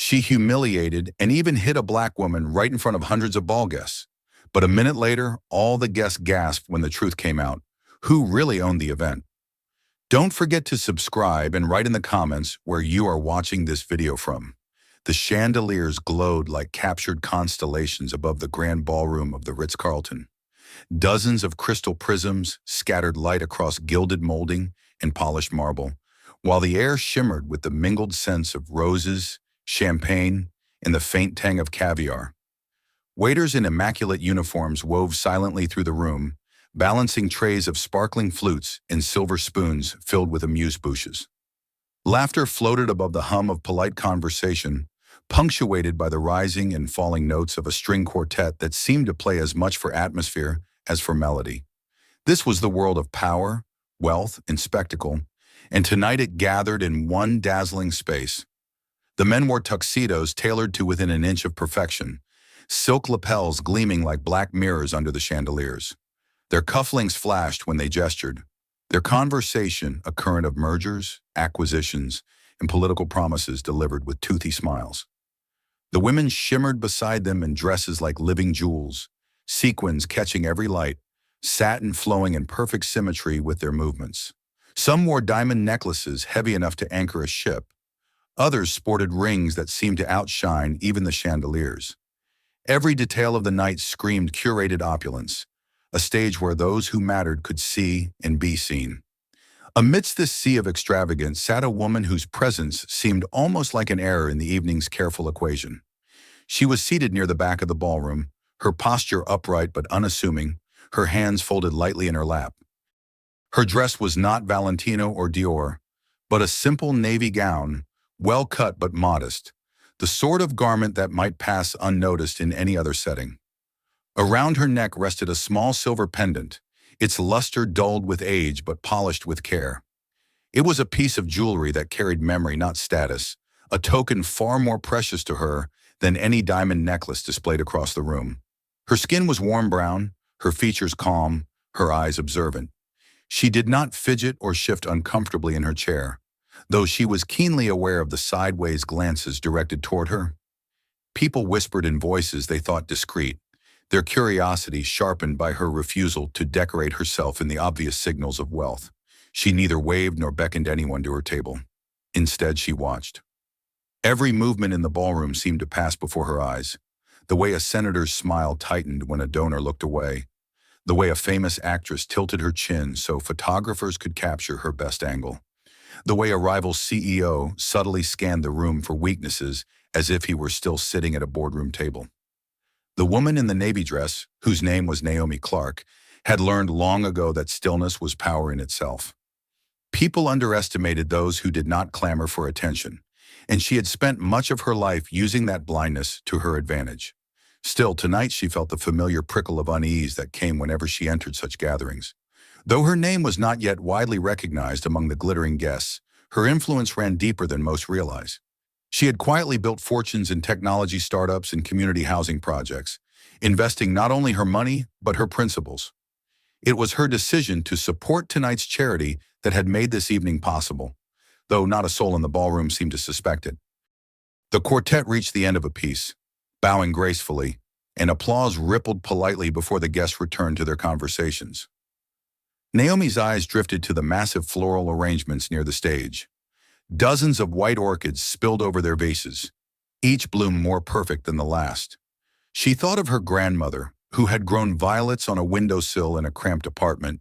She humiliated and even hit a black woman right in front of hundreds of ball guests. But a minute later, all the guests gasped when the truth came out. Who really owned the event? Don't forget to subscribe and write in the comments where you are watching this video from. The chandeliers glowed like captured constellations above the grand ballroom of the Ritz-Carlton. Dozens of crystal prisms scattered light across gilded molding and polished marble, while the air shimmered with the mingled scents of roses, champagne, and the faint tang of caviar. Waiters in immaculate uniforms wove silently through the room, balancing trays of sparkling flutes and silver spoons filled with amuse-bouches. Laughter floated above the hum of polite conversation, punctuated by the rising and falling notes of a string quartet that seemed to play as much for atmosphere as for melody. This was the world of power, wealth, and spectacle, and tonight it gathered in one dazzling space. The men wore tuxedos tailored to within an inch of perfection, silk lapels gleaming like black mirrors under the chandeliers. Their cufflinks flashed when they gestured, their conversation a current of mergers, acquisitions, and political promises delivered with toothy smiles. The women shimmered beside them in dresses like living jewels, sequins catching every light, satin flowing in perfect symmetry with their movements. Some wore diamond necklaces heavy enough to anchor a ship. Others sported rings that seemed to outshine even the chandeliers. Every detail of the night screamed curated opulence, a stage where those who mattered could see and be seen. Amidst this sea of extravagance sat a woman whose presence seemed almost like an error in the evening's careful equation. She was seated near the back of the ballroom, her posture upright but unassuming, her hands folded lightly in her lap. Her dress was not Valentino or Dior, but a simple navy gown, well cut but modest, the sort of garment that might pass unnoticed in any other setting. Around her neck rested a small silver pendant, its luster dulled with age but polished with care. It was a piece of jewelry that carried memory, not status, a token far more precious to her than any diamond necklace displayed across the room. Her skin was warm brown, her features calm, her eyes observant. She did not fidget or shift uncomfortably in her chair, though she was keenly aware of the sideways glances directed toward her. People whispered in voices they thought discreet, their curiosity sharpened by her refusal to decorate herself in the obvious signals of wealth. She neither waved nor beckoned anyone to her table. Instead, she watched. Every movement in the ballroom seemed to pass before her eyes, the way a senator's smile tightened when a donor looked away, the way a famous actress tilted her chin so photographers could capture her best angle, the way a rival CEO subtly scanned the room for weaknesses as if he were still sitting at a boardroom table. The woman in the navy dress, whose name was Naomi Clark, had learned long ago that stillness was power in itself. People underestimated those who did not clamor for attention, and she had spent much of her life using that blindness to her advantage. Still, tonight she felt the familiar prickle of unease that came whenever she entered such gatherings. Though her name was not yet widely recognized among the glittering guests, her influence ran deeper than most realize. She had quietly built fortunes in technology startups and community housing projects, investing not only her money, but her principles. It was her decision to support tonight's charity that had made this evening possible, though not a soul in the ballroom seemed to suspect it. The quartet reached the end of a piece, bowing gracefully, and applause rippled politely before the guests returned to their conversations. Naomi's eyes drifted to the massive floral arrangements near the stage. Dozens of white orchids spilled over their vases, each bloom more perfect than the last. She thought of her grandmother, who had grown violets on a windowsill in a cramped apartment,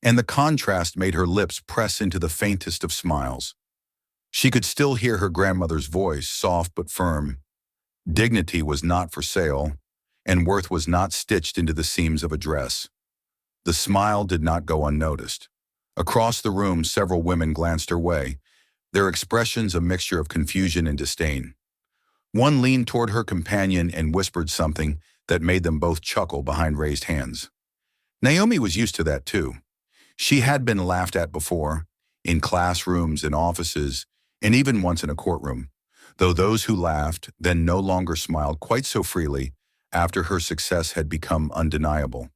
and the contrast made her lips press into the faintest of smiles. She could still hear her grandmother's voice, soft but firm. Dignity was not for sale, and worth was not stitched into the seams of a dress. The smile did not go unnoticed. Across the room, several women glanced her way, their expressions a mixture of confusion and disdain. One leaned toward her companion and whispered something that made them both chuckle behind raised hands. Naomi was used to that too. She had been laughed at before, in classrooms, in offices, and even once in a courtroom, though those who laughed then no longer smiled quite so freely after her success had become undeniable.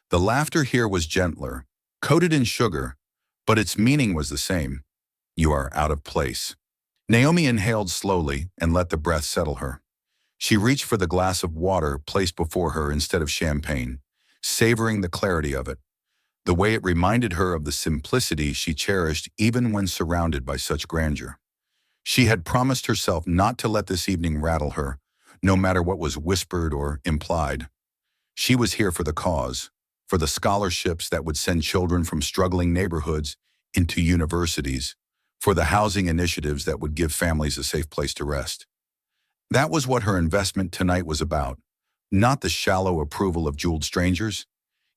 The laughter here was gentler, coated in sugar, but its meaning was the same. You are out of place. Naomi inhaled slowly and let the breath settle her. She reached for the glass of water placed before her instead of champagne, savoring the clarity of it, the way it reminded her of the simplicity she cherished even when surrounded by such grandeur. She had promised herself not to let this evening rattle her, no matter what was whispered or implied. She was here for the cause, for the scholarships that would send children from struggling neighborhoods into universities, for the housing initiatives that would give families a safe place to rest. That was what her investment tonight was about, not the shallow approval of jeweled strangers.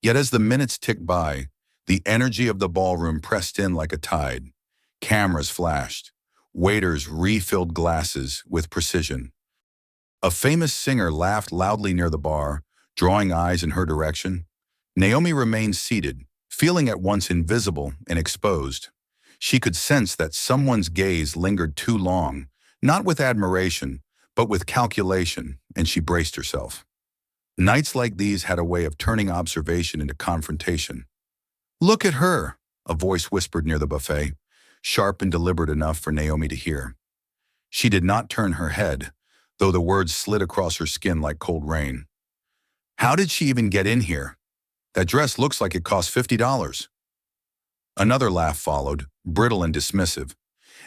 Yet as the minutes ticked by, the energy of the ballroom pressed in like a tide. Cameras flashed. Waiters refilled glasses with precision. A famous singer laughed loudly near the bar, drawing eyes in her direction. Naomi remained seated, feeling at once invisible and exposed. She could sense that someone's gaze lingered too long, not with admiration, but with calculation, and she braced herself. Nights like these had a way of turning observation into confrontation. "Look at her," a voice whispered near the buffet, sharp and deliberate enough for Naomi to hear. She did not turn her head, though the words slid across her skin like cold rain. "How did she even get in here? That dress looks like it cost $50. Another laugh followed, brittle and dismissive.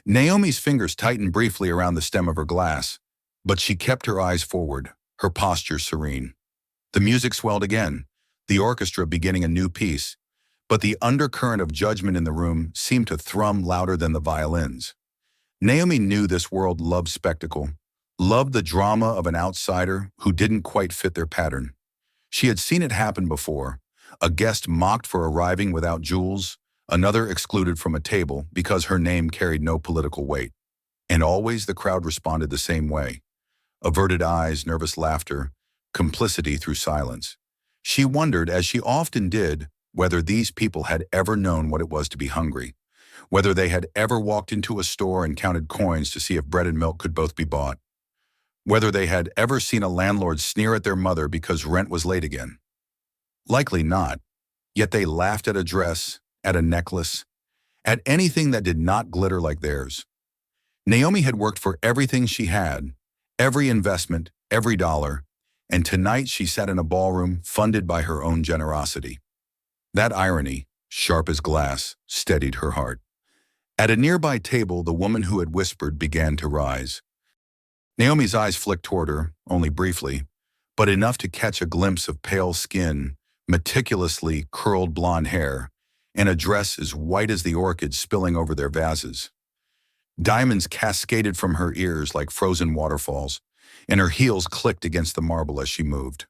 Naomi's fingers tightened briefly around the stem of her glass, but she kept her eyes forward, her posture serene. The music swelled again, the orchestra beginning a new piece, but the undercurrent of judgment in the room seemed to thrum louder than the violins. Naomi knew this world loved spectacle, loved the drama of an outsider who didn't quite fit their pattern. She had seen it happen before, a guest mocked for arriving without jewels, another excluded from a table because her name carried no political weight. And always the crowd responded the same way. Averted eyes, nervous laughter, complicity through silence. She wondered, as she often did, whether these people had ever known what it was to be hungry, whether they had ever walked into a store and counted coins to see if bread and milk could both be bought, whether they had ever seen a landlord sneer at their mother because rent was late again. Likely not, yet they laughed at a dress, at a necklace, at anything that did not glitter like theirs. Naomi had worked for everything she had, every investment, every dollar, and tonight she sat in a ballroom funded by her own generosity. That irony, sharp as glass, steadied her heart. At a nearby table, the woman who had whispered began to rise. Naomi's eyes flicked toward her, only briefly, but enough to catch a glimpse of pale skin, meticulously curled blonde hair, and a dress as white as the orchids spilling over their vases. Diamonds cascaded from her ears like frozen waterfalls, and her heels clicked against the marble as she moved.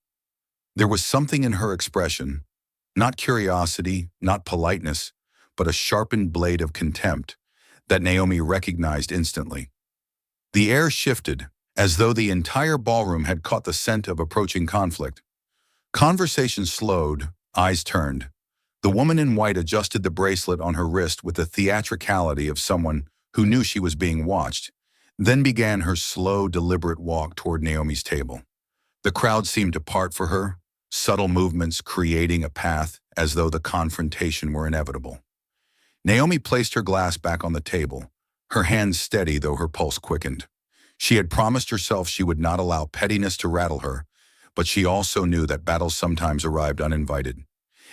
There was something in her expression, not curiosity, not politeness, but a sharpened blade of contempt that Naomi recognized instantly. The air shifted, as though the entire ballroom had caught the scent of approaching conflict. Conversation slowed, eyes turned. The woman in white adjusted the bracelet on her wrist with the theatricality of someone who knew she was being watched, then began her slow, deliberate walk toward Naomi's table. The crowd seemed to part for her, subtle movements creating a path as though the confrontation were inevitable. Naomi placed her glass back on the table, her hands steady though her pulse quickened. She had promised herself she would not allow pettiness to rattle her, but she also knew that battles sometimes arrived uninvited.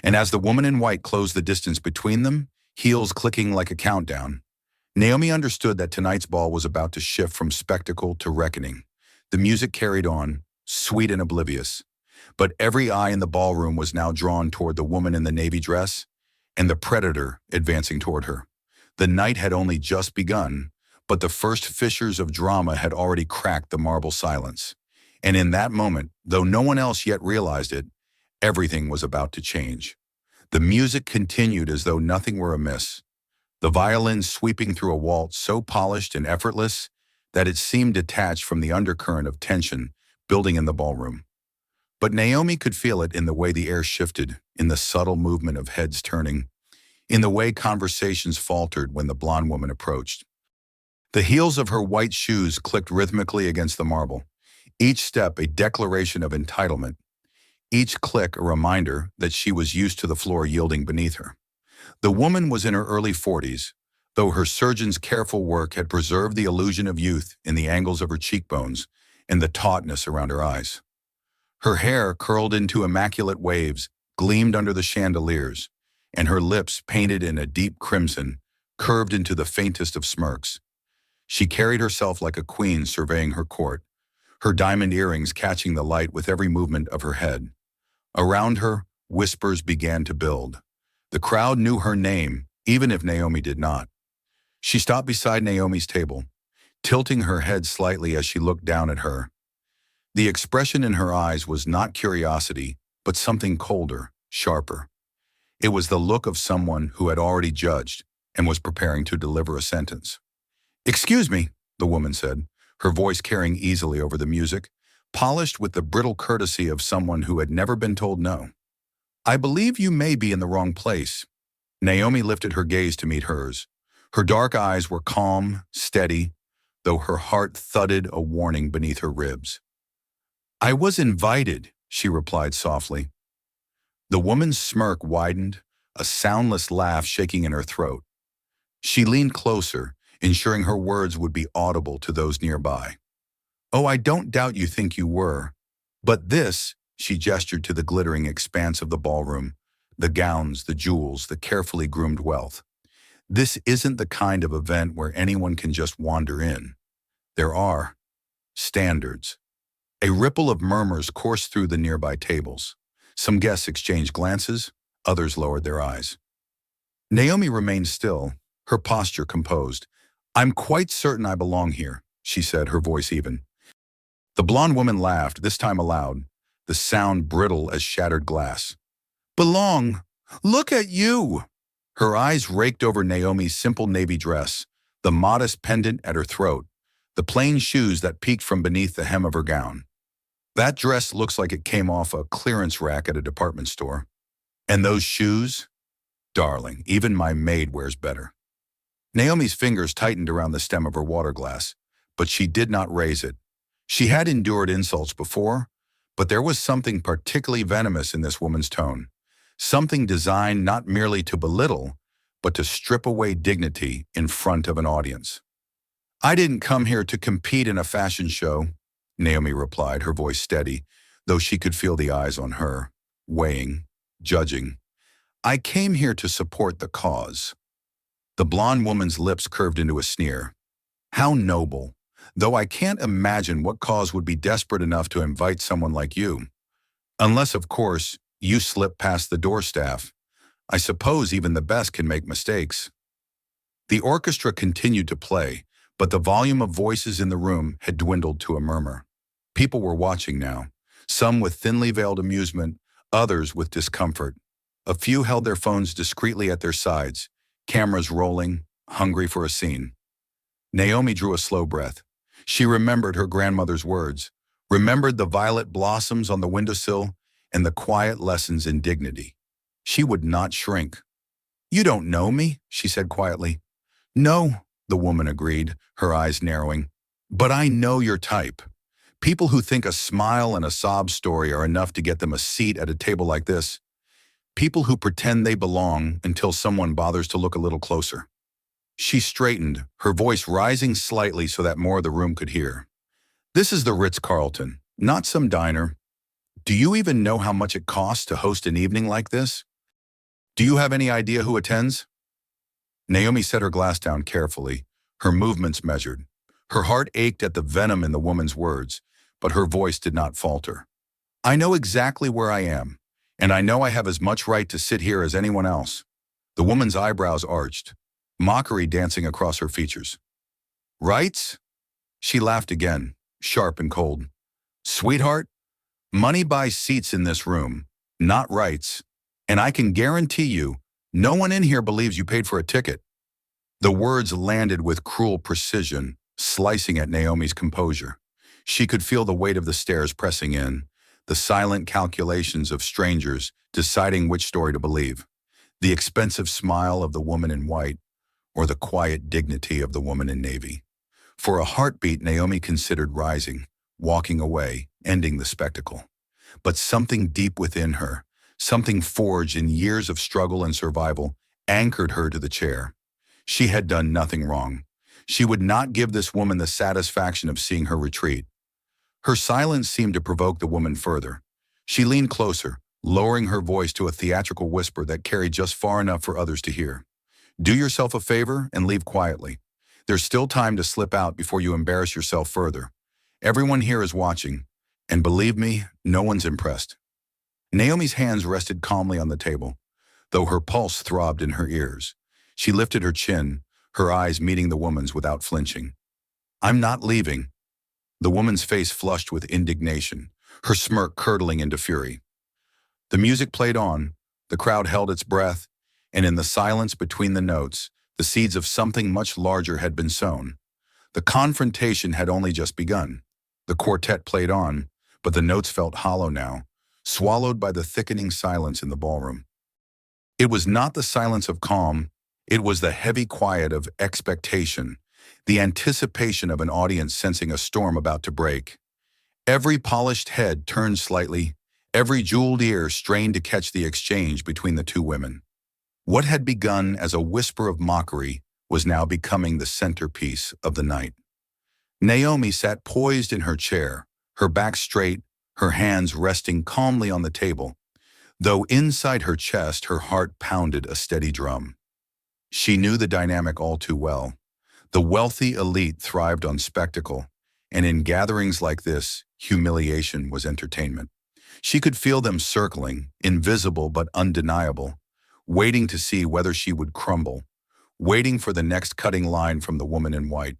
And as the woman in white closed the distance between them, heels clicking like a countdown, Naomi understood that tonight's ball was about to shift from spectacle to reckoning. The music carried on, sweet and oblivious, but every eye in the ballroom was now drawn toward the woman in the navy dress and the predator advancing toward her. The night had only just begun, but the first fissures of drama had already cracked the marble silence. And in that moment, though no one else yet realized it, everything was about to change. The music continued as though nothing were amiss, the violin sweeping through a waltz so polished and effortless that it seemed detached from the undercurrent of tension building in the ballroom. But Naomi could feel it in the way the air shifted, in the subtle movement of heads turning, in the way conversations faltered when the blonde woman approached. The heels of her white shoes clicked rhythmically against the marble, each step a declaration of entitlement, each click a reminder that she was used to the floor yielding beneath her. The woman was in her early 40s, though her surgeon's careful work had preserved the illusion of youth in the angles of her cheekbones and the tautness around her eyes. Her hair, curled into immaculate waves, gleamed under the chandeliers, and her lips, painted in a deep crimson, curved into the faintest of smirks. She carried herself like a queen surveying her court, her diamond earrings catching the light with every movement of her head. Around her, whispers began to build. The crowd knew her name, even if Naomi did not. She stopped beside Naomi's table, tilting her head slightly as she looked down at her. The expression in her eyes was not curiosity, but something colder, sharper. It was the look of someone who had already judged and was preparing to deliver a sentence. "Excuse me," the woman said, her voice carrying easily over the music, polished with the brittle courtesy of someone who had never been told no. "I believe you may be in the wrong place." Naomi lifted her gaze to meet hers. Her dark eyes were calm, steady, though her heart thudded a warning beneath her ribs. "I was invited," she replied softly. The woman's smirk widened, a soundless laugh shaking in her throat. She leaned closer, ensuring her words would be audible to those nearby. "Oh, I don't doubt you think you were. But this," she gestured to the glittering expanse of the ballroom, the gowns, the jewels, the carefully groomed wealth. "This isn't the kind of event where anyone can just wander in. There are standards." A ripple of murmurs coursed through the nearby tables. Some guests exchanged glances, others lowered their eyes. Naomi remained still, her posture composed. "I'm quite certain I belong here," she said, her voice even. The blonde woman laughed, this time aloud, the sound brittle as shattered glass. "Belong? Look at you!" Her eyes raked over Naomi's simple navy dress, the modest pendant at her throat, the plain shoes that peeked from beneath the hem of her gown. "That dress looks like it came off a clearance rack at a department store. And those shoes? Darling, even my maid wears better." Naomi's fingers tightened around the stem of her water glass, but she did not raise it. She had endured insults before, but there was something particularly venomous in this woman's tone, something designed not merely to belittle, but to strip away dignity in front of an audience. "I didn't come here to compete in a fashion show," Naomi replied, her voice steady, though she could feel the eyes on her, weighing, judging. "I came here to support the cause." The blonde woman's lips curved into a sneer. "How noble, though I can't imagine what cause would be desperate enough to invite someone like you. Unless, of course, you slip past the door staff. I suppose even the best can make mistakes." The orchestra continued to play, but the volume of voices in the room had dwindled to a murmur. People were watching now, some with thinly veiled amusement, others with discomfort. A few held their phones discreetly at their sides, cameras rolling, hungry for a scene. Naomi drew a slow breath. She remembered her grandmother's words, remembered the violet blossoms on the windowsill and the quiet lessons in dignity. She would not shrink. "You don't know me," she said quietly. "No," the woman agreed, her eyes narrowing. "But I know your type. People who think a smile and a sob story are enough to get them a seat at a table like this. People who pretend they belong until someone bothers to look a little closer." She straightened, her voice rising slightly so that more of the room could hear. "This is the Ritz-Carlton, not some diner. Do you even know how much it costs to host an evening like this? Do you have any idea who attends?" Naomi set her glass down carefully, her movements measured. Her heart ached at the venom in the woman's words, but her voice did not falter. "I know exactly where I am, and I know I have as much right to sit here as anyone else." The woman's eyebrows arched, mockery dancing across her features. "Rights?" She laughed again, sharp and cold. "Sweetheart, money buys seats in this room, not rights, and I can guarantee you, no one in here believes you paid for a ticket." The words landed with cruel precision, slicing at Naomi's composure. She could feel the weight of the stares pressing in, the silent calculations of strangers deciding which story to believe, the expensive smile of the woman in white, or the quiet dignity of the woman in navy. For a heartbeat, Naomi considered rising, walking away, ending the spectacle. But something deep within her, something forged in years of struggle and survival, anchored her to the chair. She had done nothing wrong. She would not give this woman the satisfaction of seeing her retreat. Her silence seemed to provoke the woman further. She leaned closer, lowering her voice to a theatrical whisper that carried just far enough for others to hear. Do yourself a favor and leave quietly. There's still time to slip out before you embarrass yourself further. Everyone here is watching, and believe me, no one's impressed. Naomi's hands rested calmly on the table, though her pulse throbbed in her ears. She lifted her chin, her eyes meeting the woman's without flinching. I'm not leaving. The woman's face flushed with indignation, her smirk curdling into fury. The music played on, the crowd held its breath, and in the silence between the notes, the seeds of something much larger had been sown. The confrontation had only just begun. The quartet played on, but the notes felt hollow now, swallowed by the thickening silence in the ballroom. It was not the silence of calm, it was the heavy quiet of expectation, the anticipation of an audience sensing a storm about to break. Every polished head turned slightly, every jeweled ear strained to catch the exchange between the two women. What had begun as a whisper of mockery was now becoming the centerpiece of the night. Naomi sat poised in her chair, her back straight, her hands resting calmly on the table, though inside her chest her heart pounded a steady drum. She knew the dynamic all too well. The wealthy elite thrived on spectacle, and in gatherings like this, humiliation was entertainment. She could feel them circling, invisible but undeniable, waiting to see whether she would crumble, waiting for the next cutting line from the woman in white.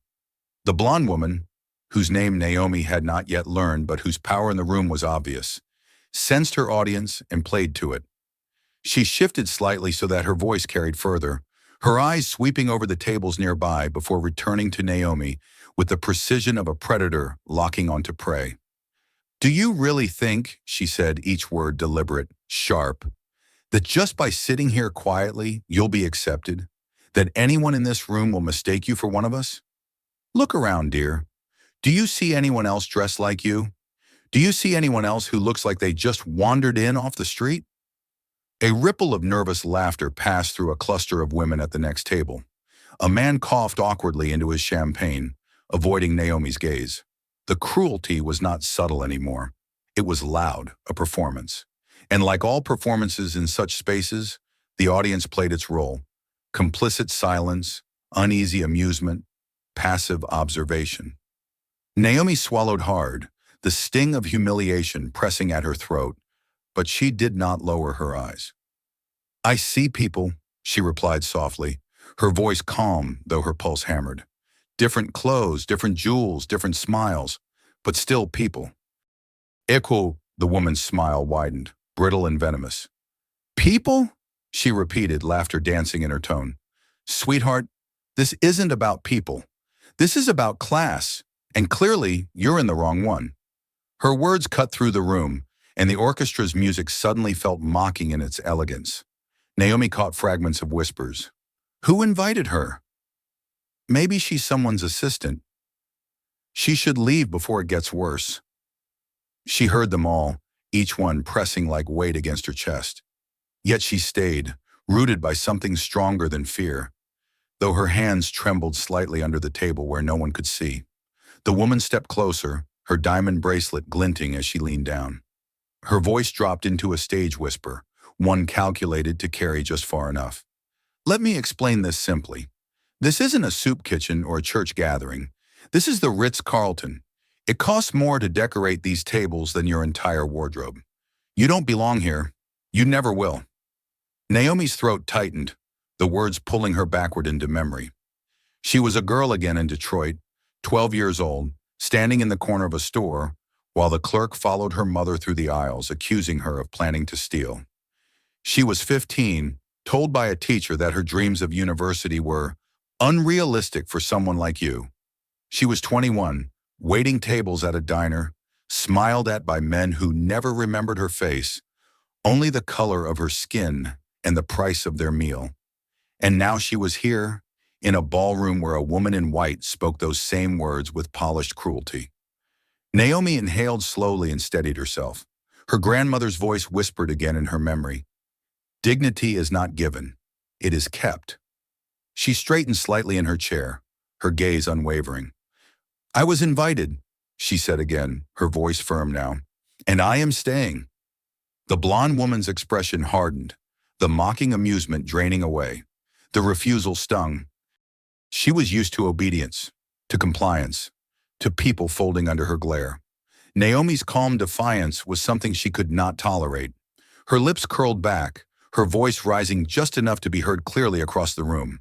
The blonde woman, whose name Naomi had not yet learned but whose power in the room was obvious, sensed her audience and played to it. She shifted slightly so that her voice carried further, her eyes sweeping over the tables nearby before returning to Naomi with the precision of a predator locking onto prey. Do you really think, she said, each word deliberate, sharp, that just by sitting here quietly, you'll be accepted? That anyone in this room will mistake you for one of us? Look around, dear. Do you see anyone else dressed like you? Do you see anyone else who looks like they just wandered in off the street? A ripple of nervous laughter passed through a cluster of women at the next table. A man coughed awkwardly into his champagne, avoiding Naomi's gaze. The cruelty was not subtle anymore. It was loud, a performance. And like all performances in such spaces, the audience played its role. Complicit silence, uneasy amusement, passive observation. Naomi swallowed hard, the sting of humiliation pressing at her throat, but she did not lower her eyes. I see people, she replied softly, her voice calm though her pulse hammered. Different clothes, different jewels, different smiles, but still people. Echo, the woman's smile widened, brittle and venomous. People? She repeated, laughter dancing in her tone. Sweetheart, this isn't about people. This is about class, and clearly you're in the wrong one. Her words cut through the room, and the orchestra's music suddenly felt mocking in its elegance. Naomi caught fragments of whispers. Who invited her? Maybe she's someone's assistant. She should leave before it gets worse. She heard them all, each one pressing like weight against her chest. Yet she stayed, rooted by something stronger than fear, though her hands trembled slightly under the table where no one could see. The woman stepped closer, her diamond bracelet glinting as she leaned down. Her voice dropped into a stage whisper, one calculated to carry just far enough. Let me explain this simply. This isn't a soup kitchen or a church gathering. This is the Ritz-Carlton. It costs more to decorate these tables than your entire wardrobe. You don't belong here. You never will. Naomi's throat tightened, the words pulling her backward into memory. She was a girl again in Detroit, 12 years old, standing in the corner of a store, while the clerk followed her mother through the aisles, accusing her of planning to steal. She was 15, told by a teacher that her dreams of university were unrealistic for someone like you. She was 21, waiting tables at a diner, smiled at by men who never remembered her face, only the color of her skin and the price of their meal. And now she was here, in a ballroom where a woman in white spoke those same words with polished cruelty. Naomi inhaled slowly and steadied herself. Her grandmother's voice whispered again in her memory. Dignity is not given, it is kept. She straightened slightly in her chair, her gaze unwavering. "I was invited," she said again, her voice firm now. "And I am staying." The blonde woman's expression hardened, the mocking amusement draining away. The refusal stung. She was used to obedience, to compliance, to people folding under her glare. Naomi's calm defiance was something she could not tolerate. Her lips curled back, her voice rising just enough to be heard clearly across the room.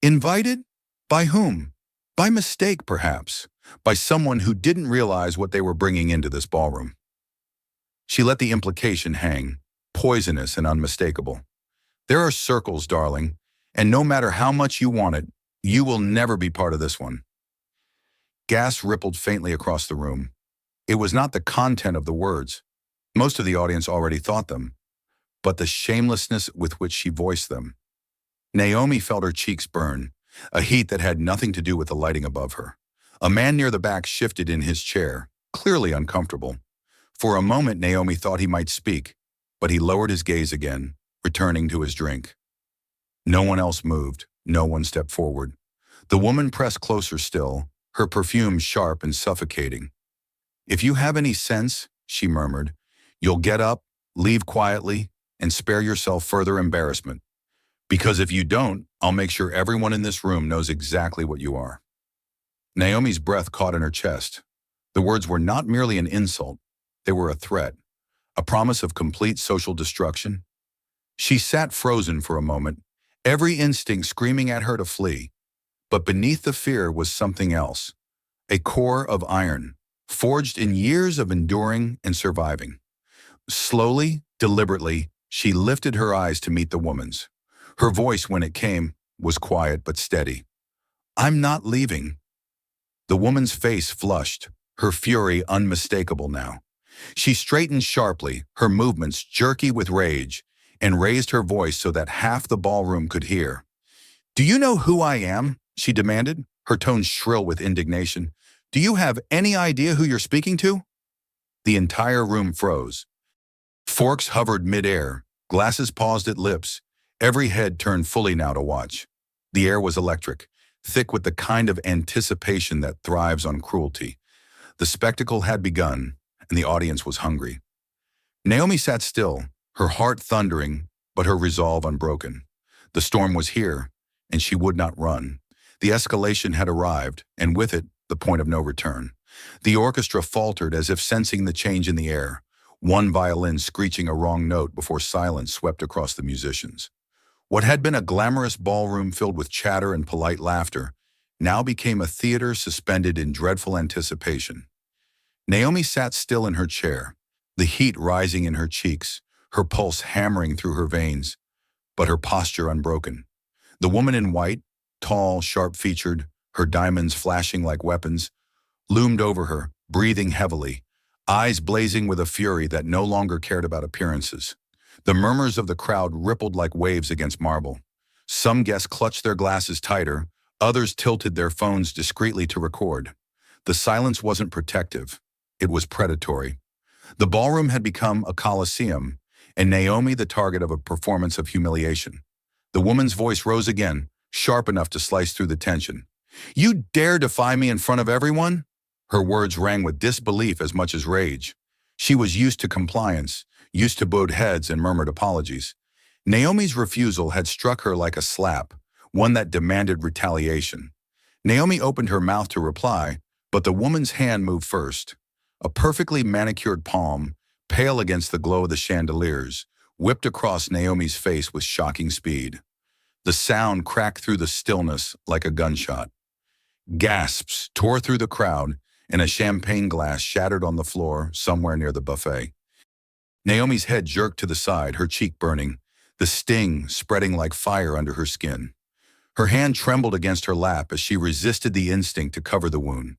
Invited? By whom? By mistake, perhaps. By someone who didn't realize what they were bringing into this ballroom. She let the implication hang, poisonous and unmistakable. There are circles, darling, and no matter how much you want it, you will never be part of this one. Gas rippled faintly across the room. It was not the content of the words. Most of the audience already thought them, but the shamelessness with which she voiced them. Naomi felt her cheeks burn, a heat that had nothing to do with the lighting above her. A man near the back shifted in his chair, clearly uncomfortable. For a moment, Naomi thought he might speak, but he lowered his gaze again, returning to his drink. No one else moved. No one stepped forward. The woman pressed closer still, her perfume sharp and suffocating. "If you have any sense," she murmured, "you'll get up, leave quietly, and spare yourself further embarrassment. Because if you don't, I'll make sure everyone in this room knows exactly what you are." Naomi's breath caught in her chest. The words were not merely an insult. They were a threat, a promise of complete social destruction. She sat frozen for a moment, every instinct screaming at her to flee. But beneath the fear was something else, a core of iron, forged in years of enduring and surviving. Slowly, deliberately, she lifted her eyes to meet the woman's. Her voice, when it came, was quiet but steady. "I'm not leaving." The woman's face flushed, her fury unmistakable now. She straightened sharply, her movements jerky with rage, and raised her voice so that half the ballroom could hear. "Do you know who I am?" she demanded, her tone shrill with indignation. "Do you have any idea who you're speaking to?" The entire room froze. Forks hovered midair, glasses paused at lips, every head turned fully now to watch. The air was electric, thick with the kind of anticipation that thrives on cruelty. The spectacle had begun, and the audience was hungry. Naomi sat still, her heart thundering, but her resolve unbroken. The storm was here, and she would not run. The escalation had arrived, and with it, the point of no return. The orchestra faltered as if sensing the change in the air, one violin screeching a wrong note before silence swept across the musicians. What had been a glamorous ballroom filled with chatter and polite laughter now became a theater suspended in dreadful anticipation. Naomi sat still in her chair, the heat rising in her cheeks, her pulse hammering through her veins, but her posture unbroken. The woman in white, tall, sharp-featured, her diamonds flashing like weapons, loomed over her, breathing heavily, eyes blazing with a fury that no longer cared about appearances. The murmurs of the crowd rippled like waves against marble. Some guests clutched their glasses tighter, others tilted their phones discreetly to record. The silence wasn't protective. It was predatory. The ballroom had become a coliseum, and Naomi the target of a performance of humiliation. The woman's voice rose again, sharp enough to slice through the tension. "You dare defy me in front of everyone?" Her words rang with disbelief as much as rage. She was used to compliance, used to bowed heads and murmured apologies. Naomi's refusal had struck her like a slap, one that demanded retaliation. Naomi opened her mouth to reply, but the woman's hand moved first. A perfectly manicured palm, pale against the glow of the chandeliers, whipped across Naomi's face with shocking speed. The sound cracked through the stillness like a gunshot. Gasps tore through the crowd, and a champagne glass shattered on the floor somewhere near the buffet. Naomi's head jerked to the side, her cheek burning, the sting spreading like fire under her skin. Her hand trembled against her lap as she resisted the instinct to cover the wound.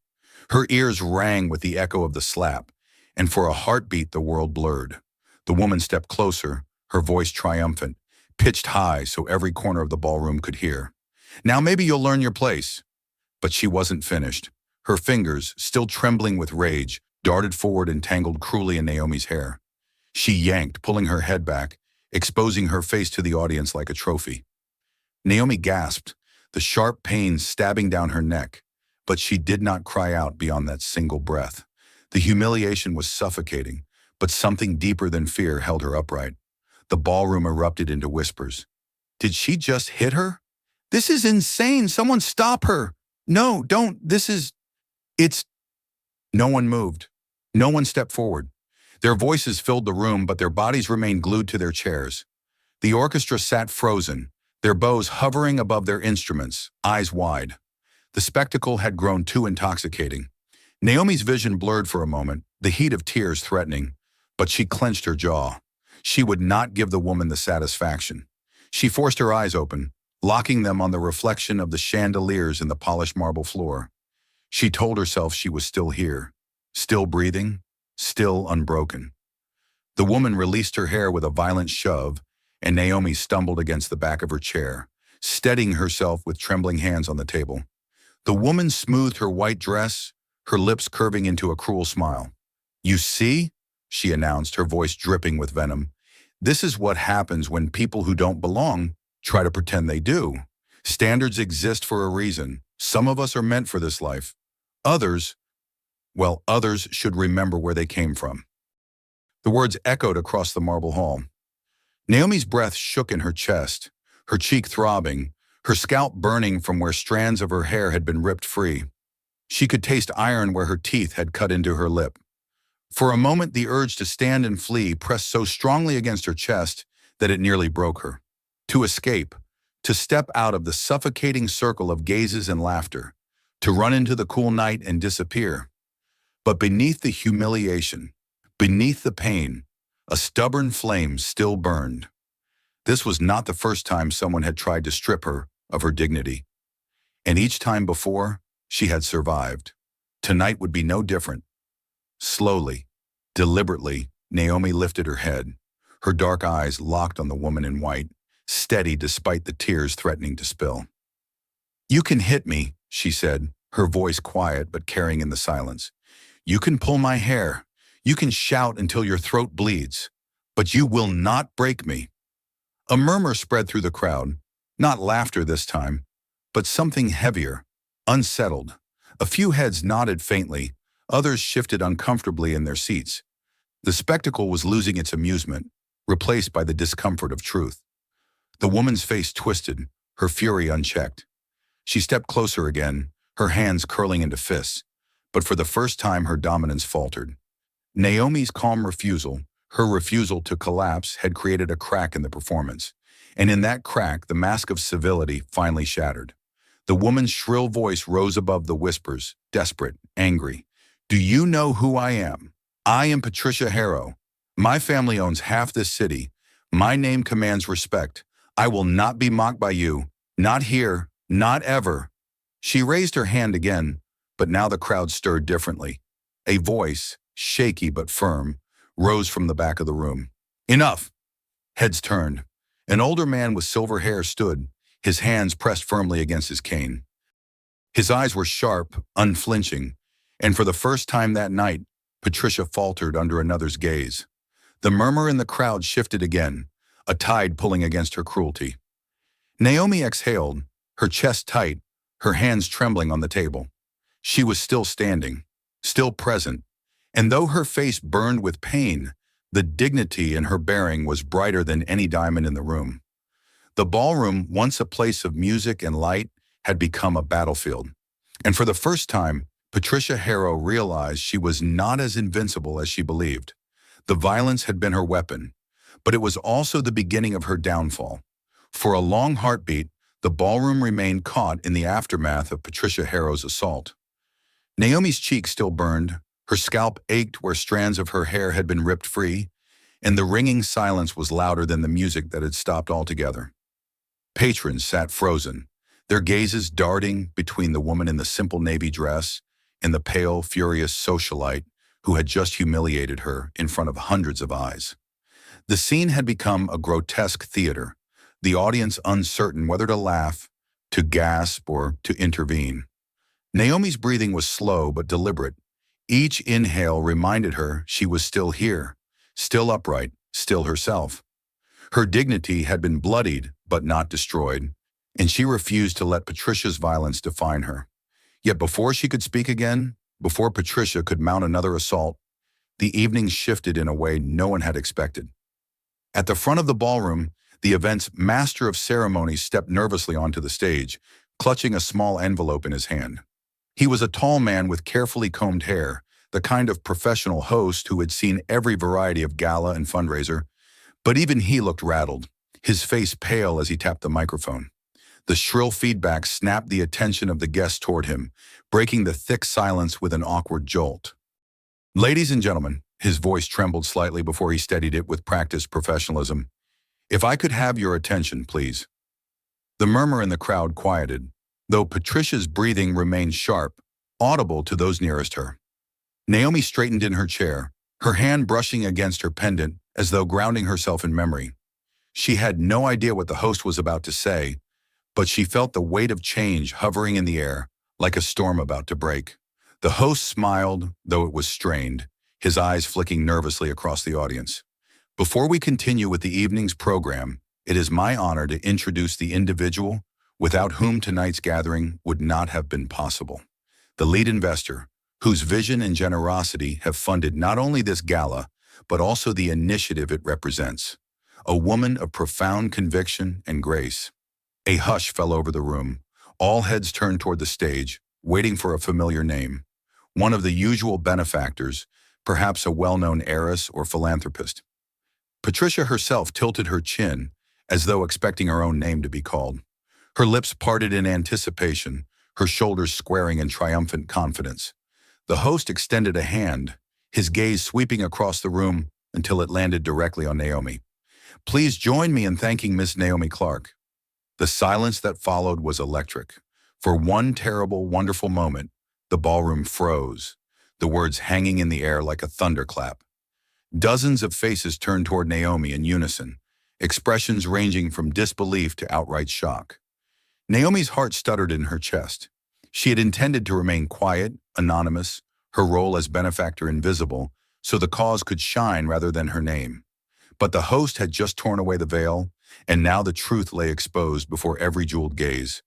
Her ears rang with the echo of the slap, and for a heartbeat the world blurred. The woman stepped closer, her voice triumphant, pitched high so every corner of the ballroom could hear. "Now maybe you'll learn your place." But she wasn't finished. Her fingers, still trembling with rage, darted forward and tangled cruelly in Naomi's hair. She yanked, pulling her head back, exposing her face to the audience like a trophy. Naomi gasped. the sharp pain stabbing down her neck, but she did not cry out beyond that single breath. The humiliation was suffocating, but something deeper than fear held her upright. The ballroom erupted into whispers. Did she just hit her? This is insane. Someone stop her. No, don't. It's... No one moved. No one stepped forward. Their voices filled the room, but their bodies remained glued to their chairs. The orchestra sat frozen, their bows hovering above their instruments, eyes wide. The spectacle had grown too intoxicating. Naomi's vision blurred for a moment, the heat of tears threatening, but she clenched her jaw. She would not give the woman the satisfaction. She forced her eyes open, locking them on the reflection of the chandeliers in the polished marble floor. She told herself she was still here, still breathing, still unbroken. The woman released her hair with a violent shove, and Naomi stumbled against the back of her chair, steadying herself with trembling hands on the table. The woman smoothed her white dress, her lips curving into a cruel smile. "You see?" she announced, her voice dripping with venom. "This is what happens when people who don't belong try to pretend they do. Standards exist for a reason. Some of us are meant for this life. Others should remember where they came from." The words echoed across the marble hall. Naomi's breath shook in her chest, her cheek throbbing, her scalp burning from where strands of her hair had been ripped free. She could taste iron where her teeth had cut into her lip. For a moment, the urge to stand and flee pressed so strongly against her chest that it nearly broke her. To escape, to step out of the suffocating circle of gazes and laughter, to run into the cool night and disappear. But beneath the humiliation, beneath the pain, a stubborn flame still burned. This was not the first time someone had tried to strip her of her dignity. And each time before, she had survived. Tonight would be no different. Slowly, deliberately, Naomi lifted her head, her dark eyes locked on the woman in white, steady despite the tears threatening to spill. "You can hit me," she said, her voice quiet but carrying in the silence. "You can pull my hair. You can shout until your throat bleeds, but you will not break me." A murmur spread through the crowd, not laughter this time, but something heavier, unsettled. A few heads nodded faintly, others shifted uncomfortably in their seats. The spectacle was losing its amusement, replaced by the discomfort of truth. The woman's face twisted, her fury unchecked. She stepped closer again, her hands curling into fists, but for the first time her dominance faltered. Naomi's calm refusal, her refusal to collapse, had created a crack in the performance, and in that crack the mask of civility finally shattered. The woman's shrill voice rose above the whispers, desperate, angry. "Do you know who I am? I am Patricia Harrow. My family owns half this city. My name commands respect. I will not be mocked by you. Not here. Not ever." She raised her hand again, but now the crowd stirred differently. A voice, shaky but firm, rose from the back of the room. "Enough!" Heads turned. An older man with silver hair stood, his hands pressed firmly against his cane. His eyes were sharp, unflinching, and for the first time that night, Patricia faltered under another's gaze. The murmur in the crowd shifted again, a tide pulling against her cruelty. Naomi exhaled, her chest tight, her hands trembling on the table. She was still standing, still present, and though her face burned with pain, the dignity in her bearing was brighter than any diamond in the room. The ballroom, once a place of music and light, had become a battlefield. And for the first time, Patricia Harrow realized she was not as invincible as she believed. The violence had been her weapon, but it was also the beginning of her downfall. For a long heartbeat, the ballroom remained caught in the aftermath of Patricia Harrow's assault. Naomi's cheek still burned, her scalp ached where strands of her hair had been ripped free, and the ringing silence was louder than the music that had stopped altogether. Patrons sat frozen, their gazes darting between the woman in the simple navy dress and the pale, furious socialite who had just humiliated her in front of hundreds of eyes. The scene had become a grotesque theater, the audience uncertain whether to laugh, to gasp, or to intervene. Naomi's breathing was slow but deliberate. Each inhale reminded her she was still here, still upright, still herself. Her dignity had been bloodied but not destroyed, and she refused to let Patricia's violence define her. Yet before she could speak again, before Patricia could mount another assault, the evening shifted in a way no one had expected. At the front of the ballroom, the event's master of ceremonies stepped nervously onto the stage, clutching a small envelope in his hand. He was a tall man with carefully combed hair, the kind of professional host who had seen every variety of gala and fundraiser, but even he looked rattled, his face pale as he tapped the microphone. The shrill feedback snapped the attention of the guests toward him, breaking the thick silence with an awkward jolt. "Ladies and gentlemen," his voice trembled slightly before he steadied it with practiced professionalism, "if I could have your attention, please." The murmur in the crowd quieted, though Patricia's breathing remained sharp, audible to those nearest her. Naomi straightened in her chair, her hand brushing against her pendant as though grounding herself in memory. She had no idea what the host was about to say, but she felt the weight of change hovering in the air, like a storm about to break. The host smiled, though it was strained, his eyes flicking nervously across the audience. "Before we continue with the evening's program, it is my honor to introduce the individual without whom tonight's gathering would not have been possible. The lead investor, whose vision and generosity have funded not only this gala, but also the initiative it represents. A woman of profound conviction and grace." A hush fell over the room. All heads turned toward the stage, waiting for a familiar name. One of the usual benefactors, perhaps a well-known heiress or philanthropist. Patricia herself tilted her chin, as though expecting her own name to be called. Her lips parted in anticipation, her shoulders squaring in triumphant confidence. The host extended a hand, his gaze sweeping across the room until it landed directly on Naomi. "Please join me in thanking Miss Naomi Clark." The silence that followed was electric. For one terrible, wonderful moment, the ballroom froze, the words hanging in the air like a thunderclap. Dozens of faces turned toward Naomi in unison, expressions ranging from disbelief to outright shock. Naomi's heart stuttered in her chest. She had intended to remain quiet, anonymous, her role as benefactor invisible, so the cause could shine rather than her name. But the host had just torn away the veil, and now the truth lay exposed before every jeweled gaze.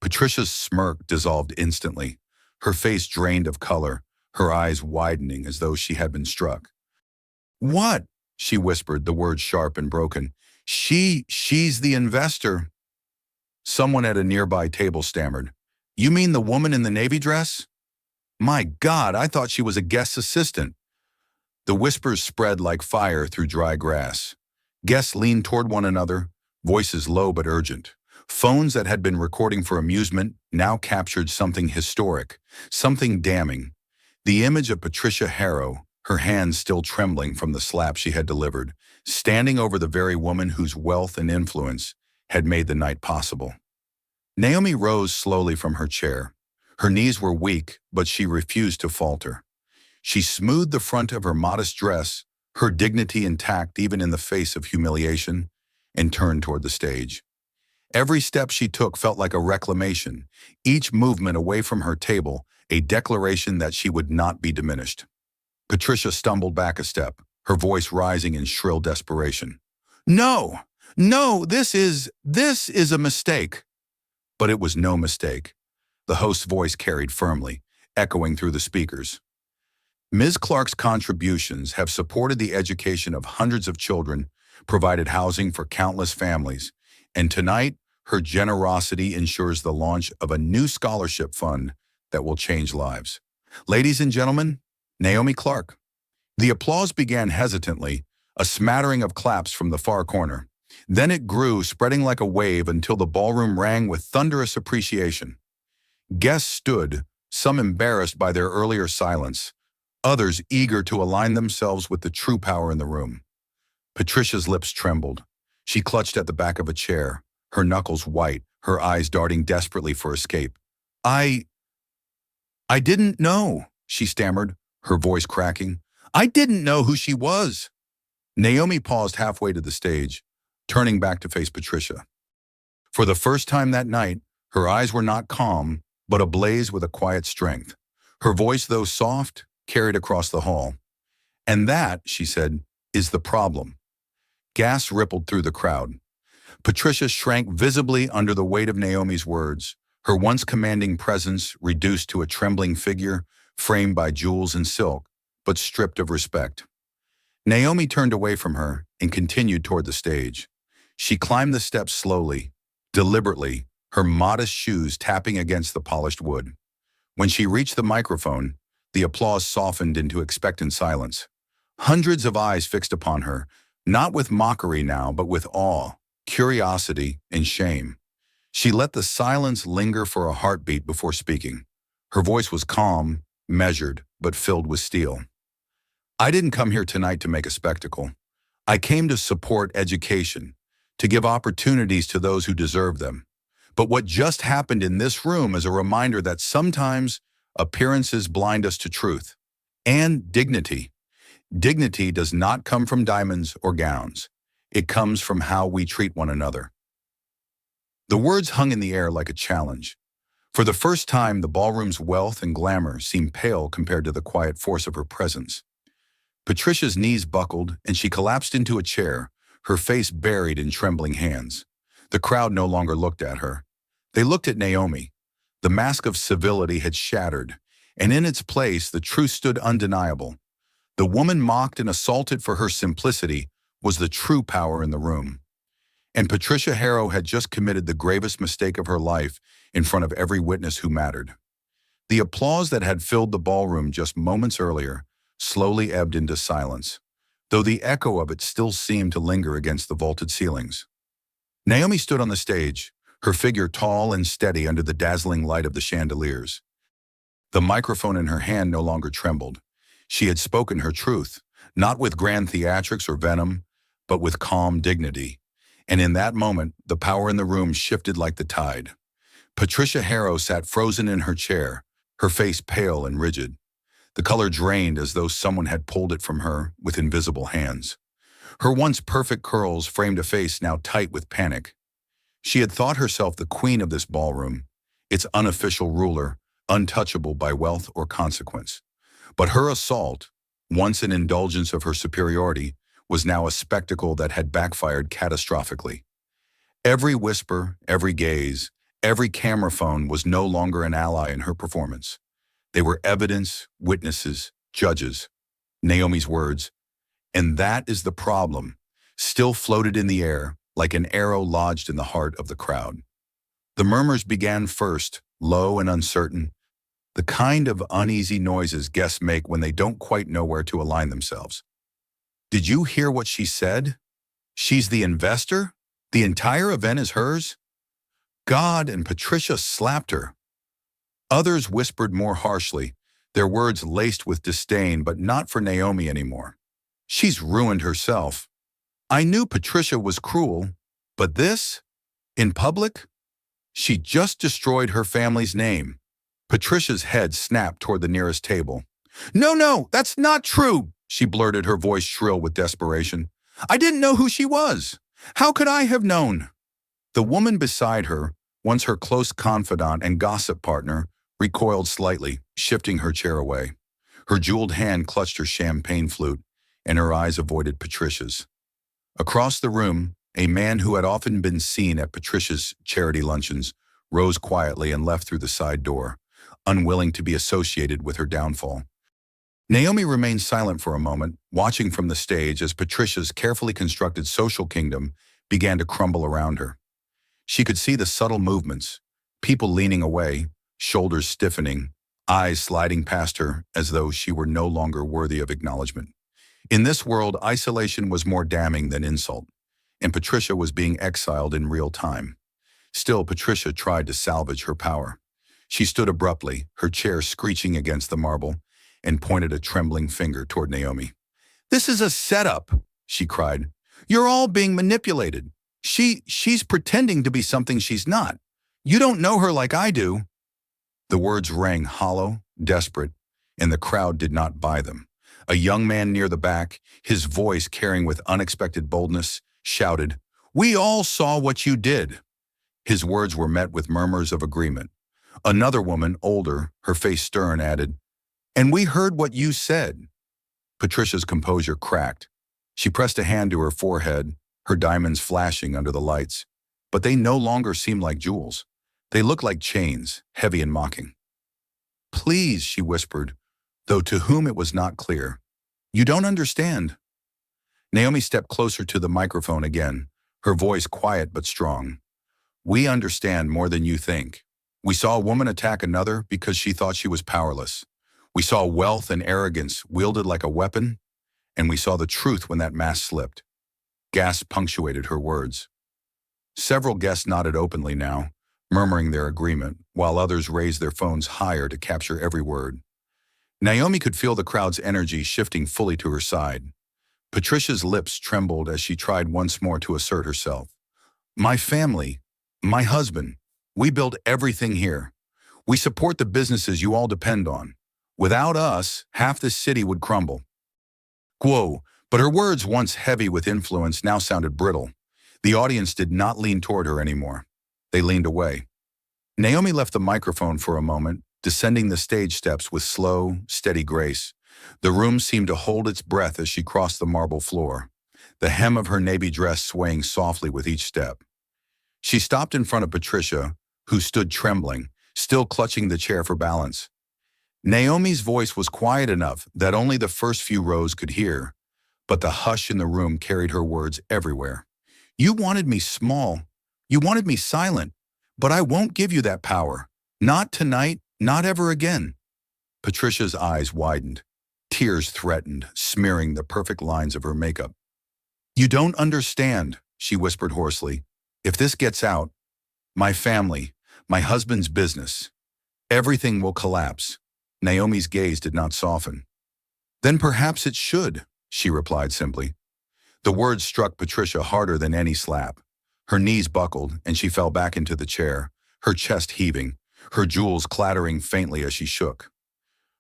Patricia's smirk dissolved instantly, her face drained of color, her eyes widening as though she had been struck. "What?" she whispered, the words sharp and broken. She's the investor." Someone at a nearby table stammered. "You mean the woman in the navy dress? My God, I thought she was a guest's assistant." The whispers spread like fire through dry grass. Guests leaned toward one another, voices low but urgent. Phones that had been recording for amusement now captured something historic, something damning. The image of Patricia Harrow, her hands still trembling from the slap she had delivered, standing over the very woman whose wealth and influence had made the night possible. Naomi rose slowly from her chair. Her knees were weak, but she refused to falter. She smoothed the front of her modest dress, her dignity intact even in the face of humiliation, and turned toward the stage. Every step she took felt like a reclamation, each movement away from her table a declaration that she would not be diminished. Patricia stumbled back a step, her voice rising in shrill desperation. "No, no, this is a mistake." But it was no mistake. The host's voice carried firmly, echoing through the speakers. "Ms. Clark's contributions have supported the education of hundreds of children, provided housing for countless families, and tonight, her generosity ensures the launch of a new scholarship fund that will change lives. Ladies and gentlemen, Naomi Clark." The applause began hesitantly, a smattering of claps from the far corner. Then it grew, spreading like a wave until the ballroom rang with thunderous appreciation. Guests stood, some embarrassed by their earlier silence, others eager to align themselves with the true power in the room. Patricia's lips trembled. She clutched at the back of a chair, her knuckles white, her eyes darting desperately for escape. I didn't know," she stammered, her voice cracking. "I didn't know who she was." Naomi paused halfway to the stage, turning back to face Patricia. For the first time that night, her eyes were not calm, but ablaze with a quiet strength. Her voice, though soft, carried across the hall. "And that," she said, "is the problem." Gas rippled through the crowd. Patricia shrank visibly under the weight of Naomi's words, her once commanding presence reduced to a trembling figure framed by jewels and silk, but stripped of respect. Naomi turned away from her and continued toward the stage. She climbed the steps slowly, deliberately, her modest shoes tapping against the polished wood. When she reached the microphone, the applause softened into expectant silence. Hundreds of eyes fixed upon her, not with mockery now, but with awe, curiosity, and shame. She let the silence linger for a heartbeat before speaking. Her voice was calm, measured, but filled with steel. I didn't come here tonight to make a spectacle. I came to support education, to give opportunities to those who deserve them. But what just happened in this room is a reminder that sometimes appearances blind us to truth and dignity. Dignity does not come from diamonds or gowns. It comes from how we treat one another. The words hung in the air like a challenge. For the first time, the ballroom's wealth and glamour seemed pale compared to the quiet force of her presence. Patricia's knees buckled, and she collapsed into a chair, her face buried in trembling hands. The crowd no longer looked at her. They looked at Naomi. The mask of civility had shattered, and in its place the truth stood undeniable. The woman mocked and assaulted for her simplicity was the true power in the room. And Patricia Harrow had just committed the gravest mistake of her life in front of every witness who mattered. The applause that had filled the ballroom just moments earlier slowly ebbed into silence, though the echo of it still seemed to linger against the vaulted ceilings. Naomi stood on the stage, her figure tall and steady under the dazzling light of the chandeliers. The microphone in her hand no longer trembled. She had spoken her truth, not with grand theatrics or venom, but with calm dignity. And in that moment, the power in the room shifted like the tide. Patricia Harrow sat frozen in her chair, her face pale and rigid. The color drained as though someone had pulled it from her with invisible hands. Her once perfect curls framed a face now tight with panic. She had thought herself the queen of this ballroom, its unofficial ruler, untouchable by wealth or consequence. But her assault, once an indulgence of her superiority, was now a spectacle that had backfired catastrophically. Every whisper, every gaze, every camera phone was no longer an ally in her performance. They were evidence, witnesses, judges. Naomi's words, "And that is the problem," still floated in the air like an arrow lodged in the heart of the crowd. The murmurs began first, low and uncertain, the kind of uneasy noises guests make when they don't quite know where to align themselves. "Did you hear what she said? She's the investor? The entire event is hers? God, and Patricia slapped her." Others whispered more harshly, their words laced with disdain, but not for Naomi anymore. "She's ruined herself. I knew Patricia was cruel, but this? In public? She just destroyed her family's name." Patricia's head snapped toward the nearest table. No, that's not true," she blurted, her voice shrill with desperation. "I didn't know who she was. How could I have known?" The woman beside her, once her close confidant and gossip partner, recoiled slightly, shifting her chair away. Her jeweled hand clutched her champagne flute, and her eyes avoided Patricia's. Across the room, a man who had often been seen at Patricia's charity luncheons rose quietly and left through the side door, unwilling to be associated with her downfall. Naomi remained silent for a moment, watching from the stage as Patricia's carefully constructed social kingdom began to crumble around her. She could see the subtle movements, people leaning away, shoulders stiffening, eyes sliding past her as though she were no longer worthy of acknowledgement. In this world, isolation was more damning than insult, and Patricia was being exiled in real time. Still, Patricia tried to salvage her power. She stood abruptly, her chair screeching against the marble, and pointed a trembling finger toward Naomi. "This is a setup," she cried. "You're all being manipulated. She's pretending to be something she's not. You don't know her like I do." The words rang hollow, desperate, and the crowd did not buy them. A young man near the back, his voice carrying with unexpected boldness, shouted, "We all saw what you did." His words were met with murmurs of agreement. Another woman, older, her face stern, added, "And we heard what you said." Patricia's composure cracked. She pressed a hand to her forehead, her diamonds flashing under the lights. but they no longer seemed like jewels. They looked like chains, heavy and mocking. "Please," she whispered, though to whom it was not clear. "You don't understand." Naomi stepped closer to the microphone again, her voice quiet but strong. "We understand more than you think. We saw a woman attack another because she thought she was powerless. We saw wealth and arrogance wielded like a weapon, and we saw the truth when that mask slipped." Gasps punctuated her words. Several guests nodded openly now, murmuring their agreement, while others raised their phones higher to capture every word. Naomi could feel the crowd's energy shifting fully to her side. Patricia's lips trembled as she tried once more to assert herself. "My family, my husband, we build everything here. We support the businesses you all depend on. Without us, half this city would crumble." Whoa, but her words, once heavy with influence, now sounded brittle. The audience did not lean toward her anymore. They leaned away. Naomi left the microphone for a moment, descending the stage steps with slow, steady grace. The room seemed to hold its breath as she crossed the marble floor, the hem of her navy dress swaying softly with each step. She stopped in front of Patricia, who stood trembling, still clutching the chair for balance. Naomi's voice was quiet enough that only the first few rows could hear, but the hush in the room carried her words everywhere. "You wanted me small. You wanted me silent. But I won't give you that power. Not tonight, not ever again." Patricia's eyes widened. Tears threatened, smearing the perfect lines of her makeup. "You don't understand," she whispered hoarsely. "If this gets out, my family, my husband's business, everything will collapse." Naomi's gaze did not soften. "Then perhaps it should," she replied simply. The words struck Patricia harder than any slap. Her knees buckled, and she fell back into the chair, her chest heaving, her jewels clattering faintly as she shook.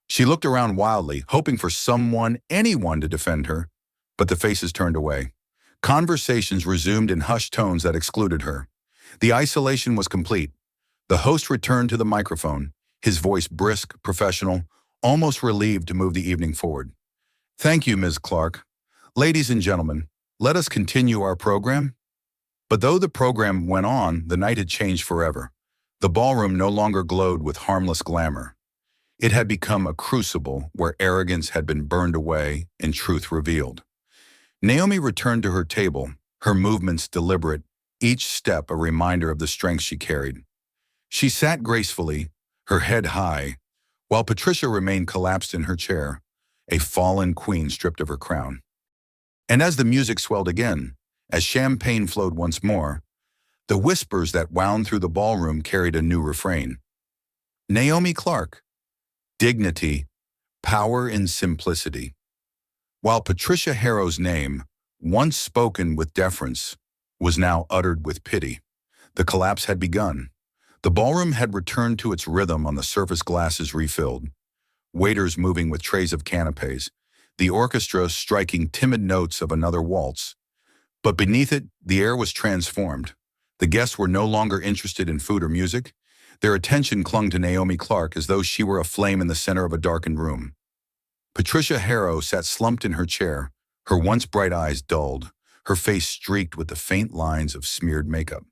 She looked around wildly, hoping for someone, anyone, to defend her, but the faces turned away. Conversations resumed in hushed tones that excluded her. The isolation was complete. The host returned to the microphone, his voice brisk, professional, almost relieved to move the evening forward. "Thank you, Ms. Clark. Ladies and gentlemen, let us continue our program." But though the program went on, the night had changed forever. The ballroom no longer glowed with harmless glamour. It had become a crucible where arrogance had been burned away and truth revealed. Naomi returned to her table, her movements deliberate, each step a reminder of the strength she carried. She sat gracefully, her head high, while Patricia remained collapsed in her chair, a fallen queen stripped of her crown. And as the music swelled again, as champagne flowed once more, the whispers that wound through the ballroom carried a new refrain. Naomi Clark. Dignity, power in simplicity. While Patricia Harrow's name, once spoken with deference, was now uttered with pity, the collapse had begun. The ballroom had returned to its rhythm on the surface glasses refilled, waiters moving with trays of canapes, the orchestra striking timid notes of another waltz. But beneath it, the air was transformed. The guests were no longer interested in food or music. Their attention clung to Naomi Clark as though she were a flame in the center of a darkened room. Patricia Harrow sat slumped in her chair, her once bright eyes dulled, her face streaked with the faint lines of smeared makeup.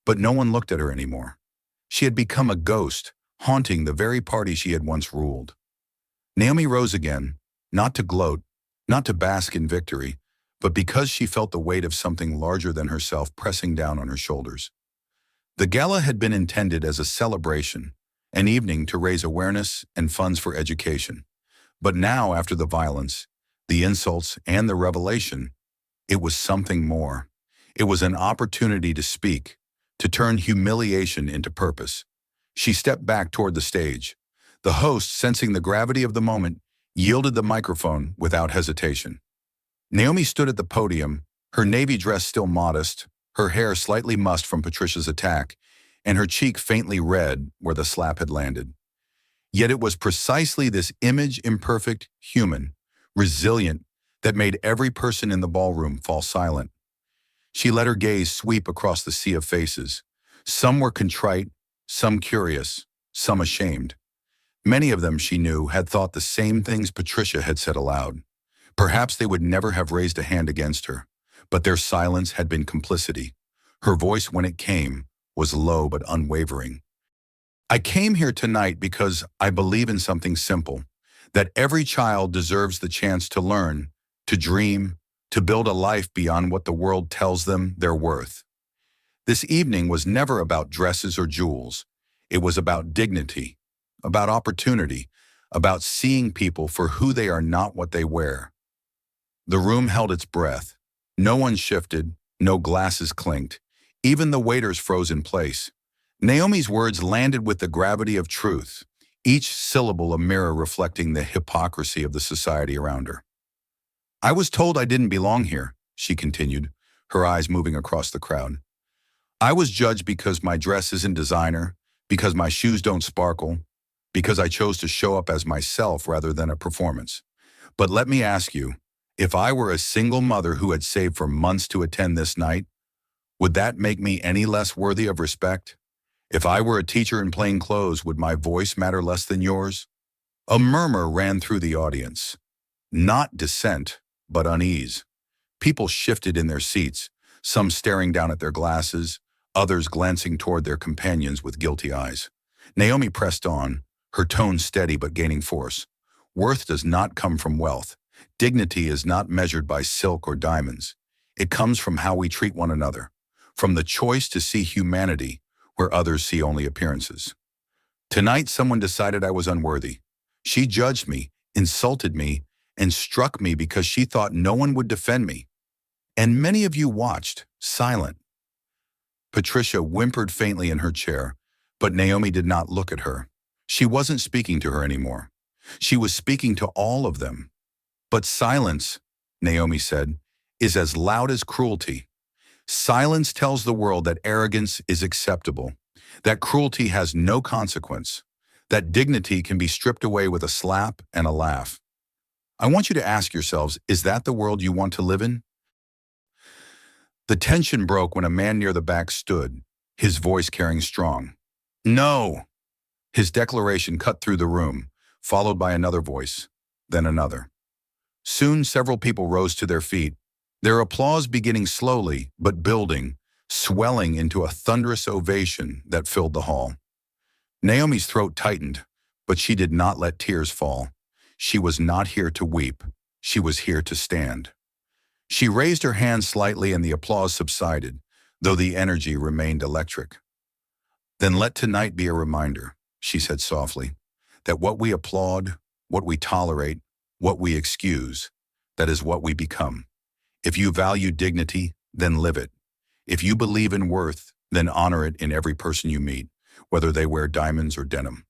But no one looked at her anymore. She had become a ghost, haunting the very party she had once ruled. Naomi rose again, not to gloat, not to bask in victory, but because she felt the weight of something larger than herself pressing down on her shoulders. The gala had been intended as a celebration, an evening to raise awareness and funds for education. But now, after the violence, the insults, and the revelation, it was something more. It was an opportunity to speak, to turn humiliation into purpose. She stepped back toward the stage. The host, sensing the gravity of the moment, yielded the microphone without hesitation. Naomi stood at the podium, her navy dress still modest, her hair slightly mussed from Patricia's attack, and her cheek faintly red where the slap had landed. Yet it was precisely this image, imperfect, human, resilient, that made every person in the ballroom fall silent. She let her gaze sweep across the sea of faces. Some were contrite, some curious, some ashamed. Many of them, she knew, had thought the same things Patricia had said aloud. Perhaps they would never have raised a hand against her, but their silence had been complicity. Her voice, when it came, was low but unwavering. I came here tonight because I believe in something simple, that every child deserves the chance to learn, to dream, to build a life beyond what the world tells them they're worth. This evening was never about dresses or jewels. It was about dignity, about opportunity, about seeing people for who they are, not what they wear. The room held its breath. No one shifted, no glasses clinked. Even the waiters froze in place. Naomi's words landed with the gravity of truth, each syllable a mirror reflecting the hypocrisy of the society around her. I was told I didn't belong here, she continued, her eyes moving across the crowd. I was judged because my dress isn't designer, because my shoes don't sparkle, because I chose to show up as myself rather than a performance. But let me ask you, if I were a single mother who had saved for months to attend this night, would that make me any less worthy of respect? If I were a teacher in plain clothes, would my voice matter less than yours? A murmur ran through the audience. Not dissent, but unease. People shifted in their seats, some staring down at their glasses, others glancing toward their companions with guilty eyes. Naomi pressed on, her tone steady but gaining force. Worth does not come from wealth. Dignity is not measured by silk or diamonds. It comes from how we treat one another, from the choice to see humanity where others see only appearances. Tonight, someone decided I was unworthy. She judged me, insulted me, and struck me because she thought no one would defend me. And many of you watched, silent. Patricia whimpered faintly in her chair, but Naomi did not look at her. She wasn't speaking to her anymore. She was speaking to all of them. But silence, Naomi said, is as loud as cruelty. Silence tells the world that arrogance is acceptable, that cruelty has no consequence, that dignity can be stripped away with a slap and a laugh. I want you to ask yourselves, is that the world you want to live in? The tension broke when a man near the back stood, his voice carrying strong. No! His declaration cut through the room, followed by another voice, then another. Soon several people rose to their feet, their applause beginning slowly but building, swelling into a thunderous ovation that filled the hall. Naomi's throat tightened, but she did not let tears fall. She was not here to weep. She was here to stand. She raised her hand slightly and the applause subsided, though the energy remained electric. Then let tonight be a reminder, she said softly, that what we applaud, what we tolerate, what we excuse, that is what we become. If you value dignity, then live it. If you believe in worth, then honor it in every person you meet, whether they wear diamonds or denim.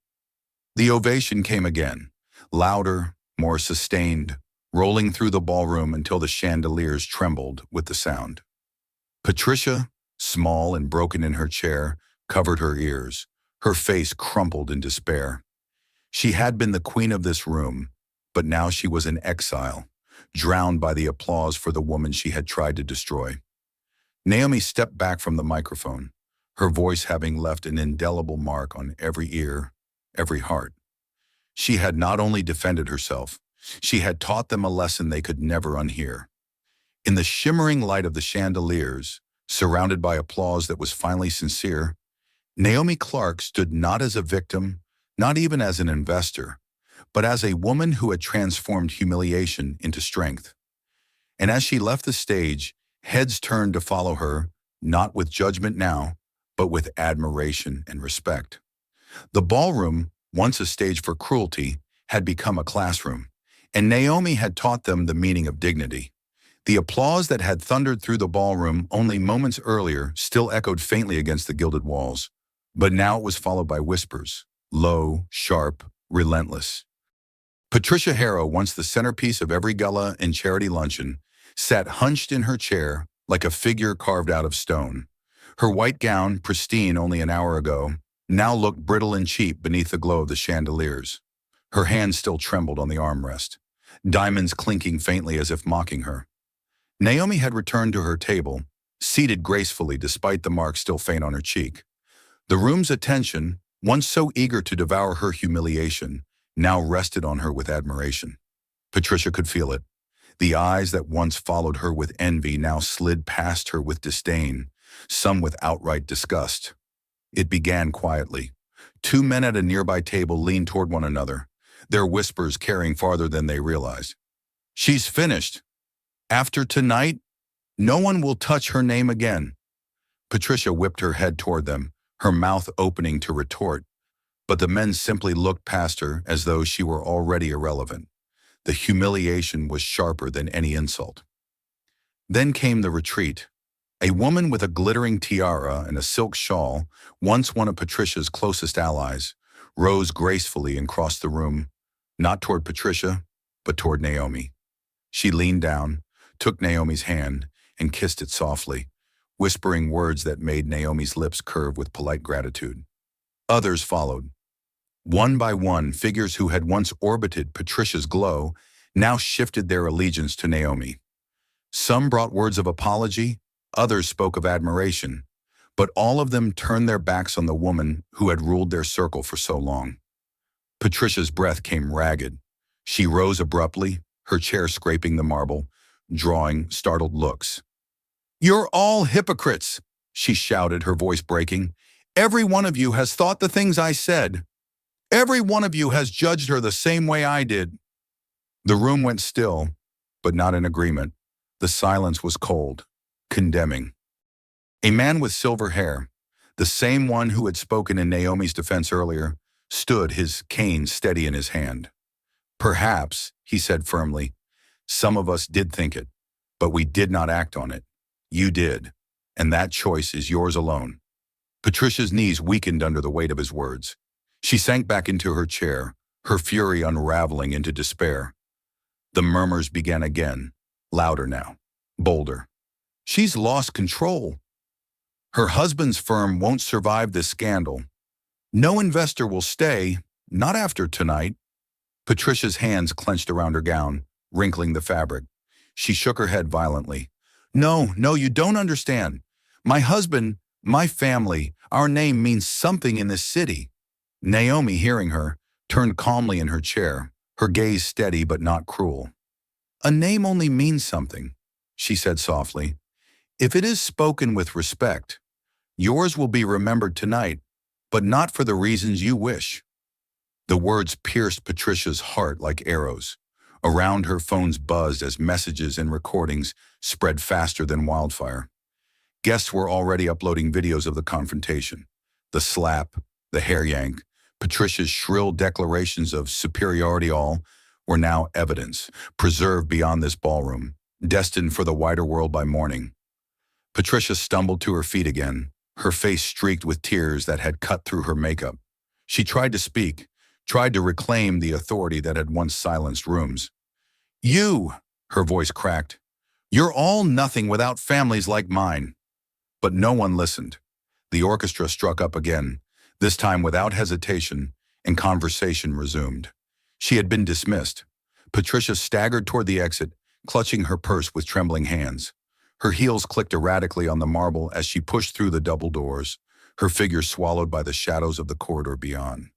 The ovation came again, louder, more sustained, rolling through the ballroom until the chandeliers trembled with the sound. Patricia, small and broken in her chair, covered her ears, her face crumpled in despair. She had been the queen of this room, but now she was in exile, drowned by the applause for the woman she had tried to destroy. Naomi stepped back from the microphone, her voice having left an indelible mark on every ear, every heart. She had not only defended herself, she had taught them a lesson they could never unhear. In the shimmering light of the chandeliers, surrounded by applause that was finally sincere, Naomi Clark stood not as a victim, not even as an investor, but as a woman who had transformed humiliation into strength. And as she left the stage, heads turned to follow her, not with judgment now, but with admiration and respect. The ballroom, once a stage for cruelty, had become a classroom, and Naomi had taught them the meaning of dignity. The applause that had thundered through the ballroom only moments earlier still echoed faintly against the gilded walls, but now it was followed by whispers, low, sharp, relentless. Patricia Harrow, once the centerpiece of every gala and charity luncheon, sat hunched in her chair like a figure carved out of stone. Her white gown, pristine only an hour ago, now looked brittle and cheap beneath the glow of the chandeliers. Her hand still trembled on the armrest, diamonds clinking faintly as if mocking her. Naomi had returned to her table, seated gracefully despite the mark still faint on her cheek. The room's attention, once so eager to devour her humiliation, now rested on her with admiration. Patricia could feel it. The eyes that once followed her with envy now slid past her with disdain, some with outright disgust. It began quietly. Two men at a nearby table leaned toward one another, their whispers carrying farther than they realized. "She's finished. After tonight, no one will touch her name again." Patricia whipped her head toward them, her mouth opening to retort, but the men simply looked past her as though she were already irrelevant. The humiliation was sharper than any insult. Then came the retreat. A woman with a glittering tiara and a silk shawl, once one of Patricia's closest allies, rose gracefully and crossed the room, not toward Patricia, but toward Naomi. She leaned down, took Naomi's hand, and kissed it softly, whispering words that made Naomi's lips curve with polite gratitude. Others followed. One by one, figures who had once orbited Patricia's glow now shifted their allegiance to Naomi. Some brought words of apology, others spoke of admiration, but all of them turned their backs on the woman who had ruled their circle for so long. Patricia's breath came ragged. She rose abruptly, her chair scraping the marble, drawing startled looks. "You're all hypocrites," she shouted, her voice breaking. "Every one of you has thought the things I said. Every one of you has judged her the same way I did." The room went still, but not in agreement. The silence was cold, condemning. A man with silver hair, the same one who had spoken in Naomi's defense earlier, stood, his cane steady in his hand. "Perhaps," he said firmly, "some of us did think it, but we did not act on it. You did, and that choice is yours alone." Patricia's knees weakened under the weight of his words. She sank back into her chair, her fury unraveling into despair. The murmurs began again, louder now, bolder. "She's lost control. Her husband's firm won't survive this scandal. No investor will stay, not after tonight." Patricia's hands clenched around her gown, wrinkling the fabric. She shook her head violently. No, you don't understand. My husband, my family, our name means something in this city." Naomi, hearing her, turned calmly in her chair, her gaze steady but not cruel. "A name only means something," she said softly. "If it is spoken with respect, yours will be remembered tonight, but not for the reasons you wish." The words pierced Patricia's heart like arrows. Around her, phones buzzed as messages and recordings spread faster than wildfire. Guests were already uploading videos of the confrontation. The slap, the hair yank, Patricia's shrill declarations of superiority, all were now evidence, preserved beyond this ballroom, destined for the wider world by morning. Patricia stumbled to her feet again, her face streaked with tears that had cut through her makeup. She tried to speak, tried to reclaim the authority that had once silenced rooms. "You," her voice cracked, "you're all nothing without families like mine." But no one listened. The orchestra struck up again, this time without hesitation, and conversation resumed. She had been dismissed. Patricia staggered toward the exit, clutching her purse with trembling hands. Her heels clicked erratically on the marble as she pushed through the double doors, her figure swallowed by the shadows of the corridor beyond.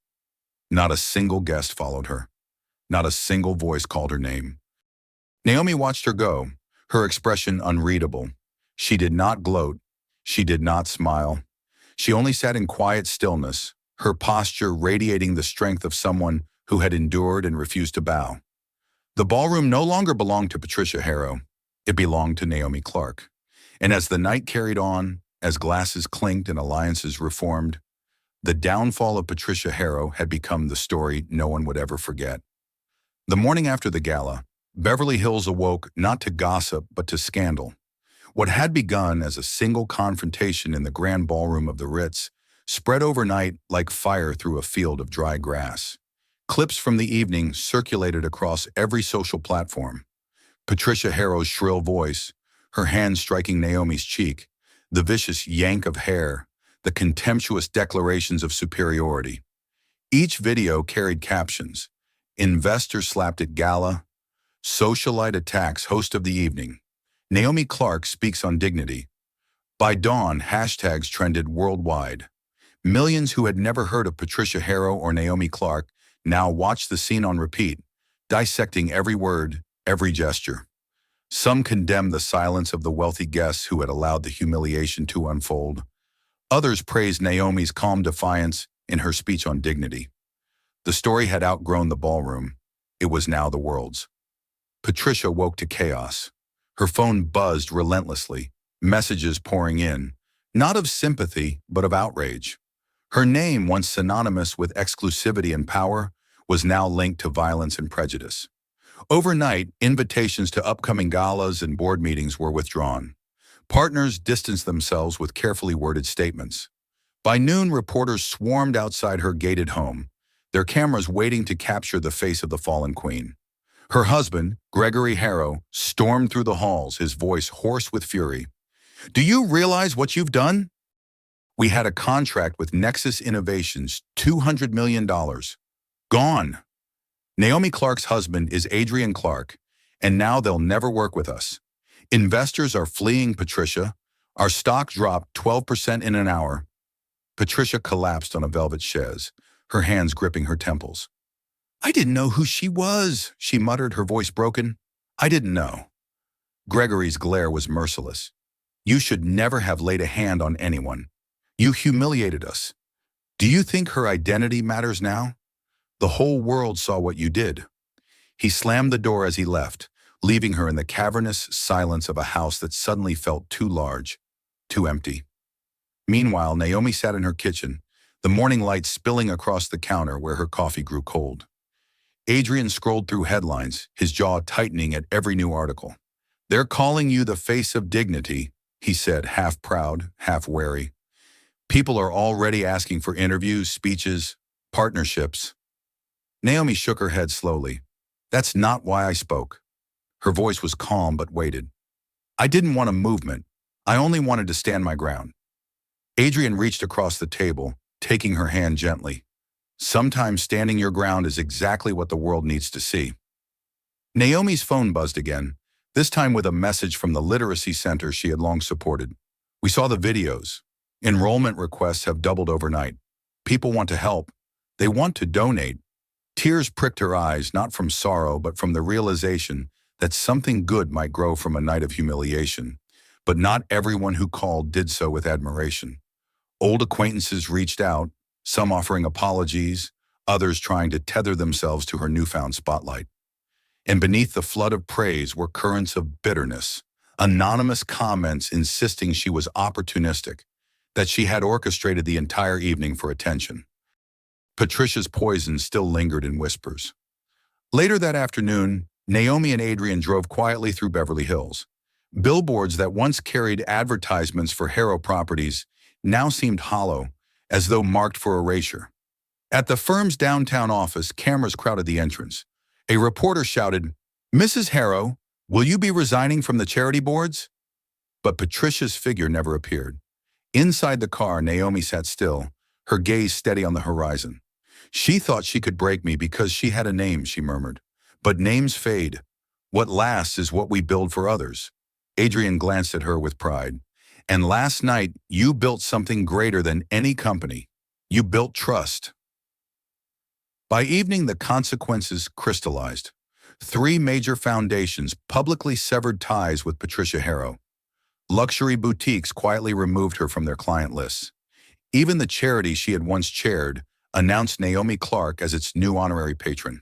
Not a single guest followed her. Not a single voice called her name. Naomi watched her go, her expression unreadable. She did not gloat. She did not smile. She only sat in quiet stillness, her posture radiating the strength of someone who had endured and refused to bow. The ballroom no longer belonged to Patricia Harrow. It belonged to Naomi Clark. And as the night carried on, as glasses clinked and alliances reformed, the downfall of Patricia Harrow had become the story no one would ever forget. The morning after the gala, Beverly Hills awoke not to gossip but to scandal. What had begun as a single confrontation in the grand ballroom of the Ritz spread overnight like fire through a field of dry grass. Clips from the evening circulated across every social platform. Patricia Harrow's shrill voice, her hand striking Naomi's cheek, the vicious yank of hair, the contemptuous declarations of superiority. Each video carried captions: "Investor slapped at gala," "Socialite attacks host of the evening," "Naomi Clark speaks on dignity." By dawn, hashtags trended worldwide. Millions who had never heard of Patricia Harrow or Naomi Clark now watched the scene on repeat, dissecting every word, every gesture. Some condemned the silence of the wealthy guests who had allowed the humiliation to unfold. Others praised Naomi's calm defiance in her speech on dignity. The story had outgrown the ballroom. It was now the world's. Patricia woke to chaos. Her phone buzzed relentlessly, messages pouring in, not of sympathy, but of outrage. Her name, once synonymous with exclusivity and power, was now linked to violence and prejudice. Overnight, invitations to upcoming galas and board meetings were withdrawn. Partners distanced themselves with carefully worded statements. By noon, reporters swarmed outside her gated home, their cameras waiting to capture the face of the fallen queen. Her husband, Gregory Harrow, stormed through the halls, his voice hoarse with fury. "Do you realize what you've done? We had a contract with Nexus Innovations, $200 million. Gone. Naomi Clark's husband is Adrian Clark, and now they'll never work with us. Investors are fleeing Patricia. Our stock dropped 12% in an hour." Patricia collapsed on a velvet chaise, her hands gripping her temples. "I didn't know who she was," she muttered, her voice broken. "I didn't know." Gregory's glare was merciless. "You should never have laid a hand on anyone. You humiliated us. Do you think her identity matters now? The whole world saw what you did." He slammed the door as he left, leaving her in the cavernous silence of a house that suddenly felt too large, too empty. Meanwhile, Naomi sat in her kitchen, the morning light spilling across the counter where her coffee grew cold. Adrian scrolled through headlines, his jaw tightening at every new article. "They're calling you the face of dignity," he said, half proud, half wary. "People are already asking for interviews, speeches, partnerships." Naomi shook her head slowly. "That's not why I spoke." Her voice was calm but weighted. "I didn't want a movement. I only wanted to stand my ground." Adrian reached across the table, taking her hand gently. "Sometimes standing your ground is exactly what the world needs to see." Naomi's phone buzzed again, this time with a message from the literacy center she had long supported. "We saw the videos. Enrollment requests have doubled overnight. People want to help. They want to donate." Tears pricked her eyes, not from sorrow, but from the realization that something good might grow from a night of humiliation. But not everyone who called did so with admiration. Old acquaintances reached out, some offering apologies, others trying to tether themselves to her newfound spotlight. And beneath the flood of praise were currents of bitterness, anonymous comments insisting she was opportunistic, that she had orchestrated the entire evening for attention. Patricia's poison still lingered in whispers. Later that afternoon, Naomi and Adrian drove quietly through Beverly Hills. Billboards that once carried advertisements for Harrow Properties now seemed hollow, as though marked for erasure. At the firm's downtown office, cameras crowded the entrance. A reporter shouted, "Mrs. Harrow, will you be resigning from the charity boards?" But Patricia's figure never appeared. Inside the car, Naomi sat still, her gaze steady on the horizon. "She thought she could break me because she had a name," she murmured. "But names fade. What lasts is what we build for others." Adrian glanced at her with pride. "And last night, you built something greater than any company. You built trust." By evening, the consequences crystallized. 3 major foundations publicly severed ties with Patricia Harrow. Luxury boutiques quietly removed her from their client lists. Even the charity she had once chaired announced Naomi Clark as its new honorary patron.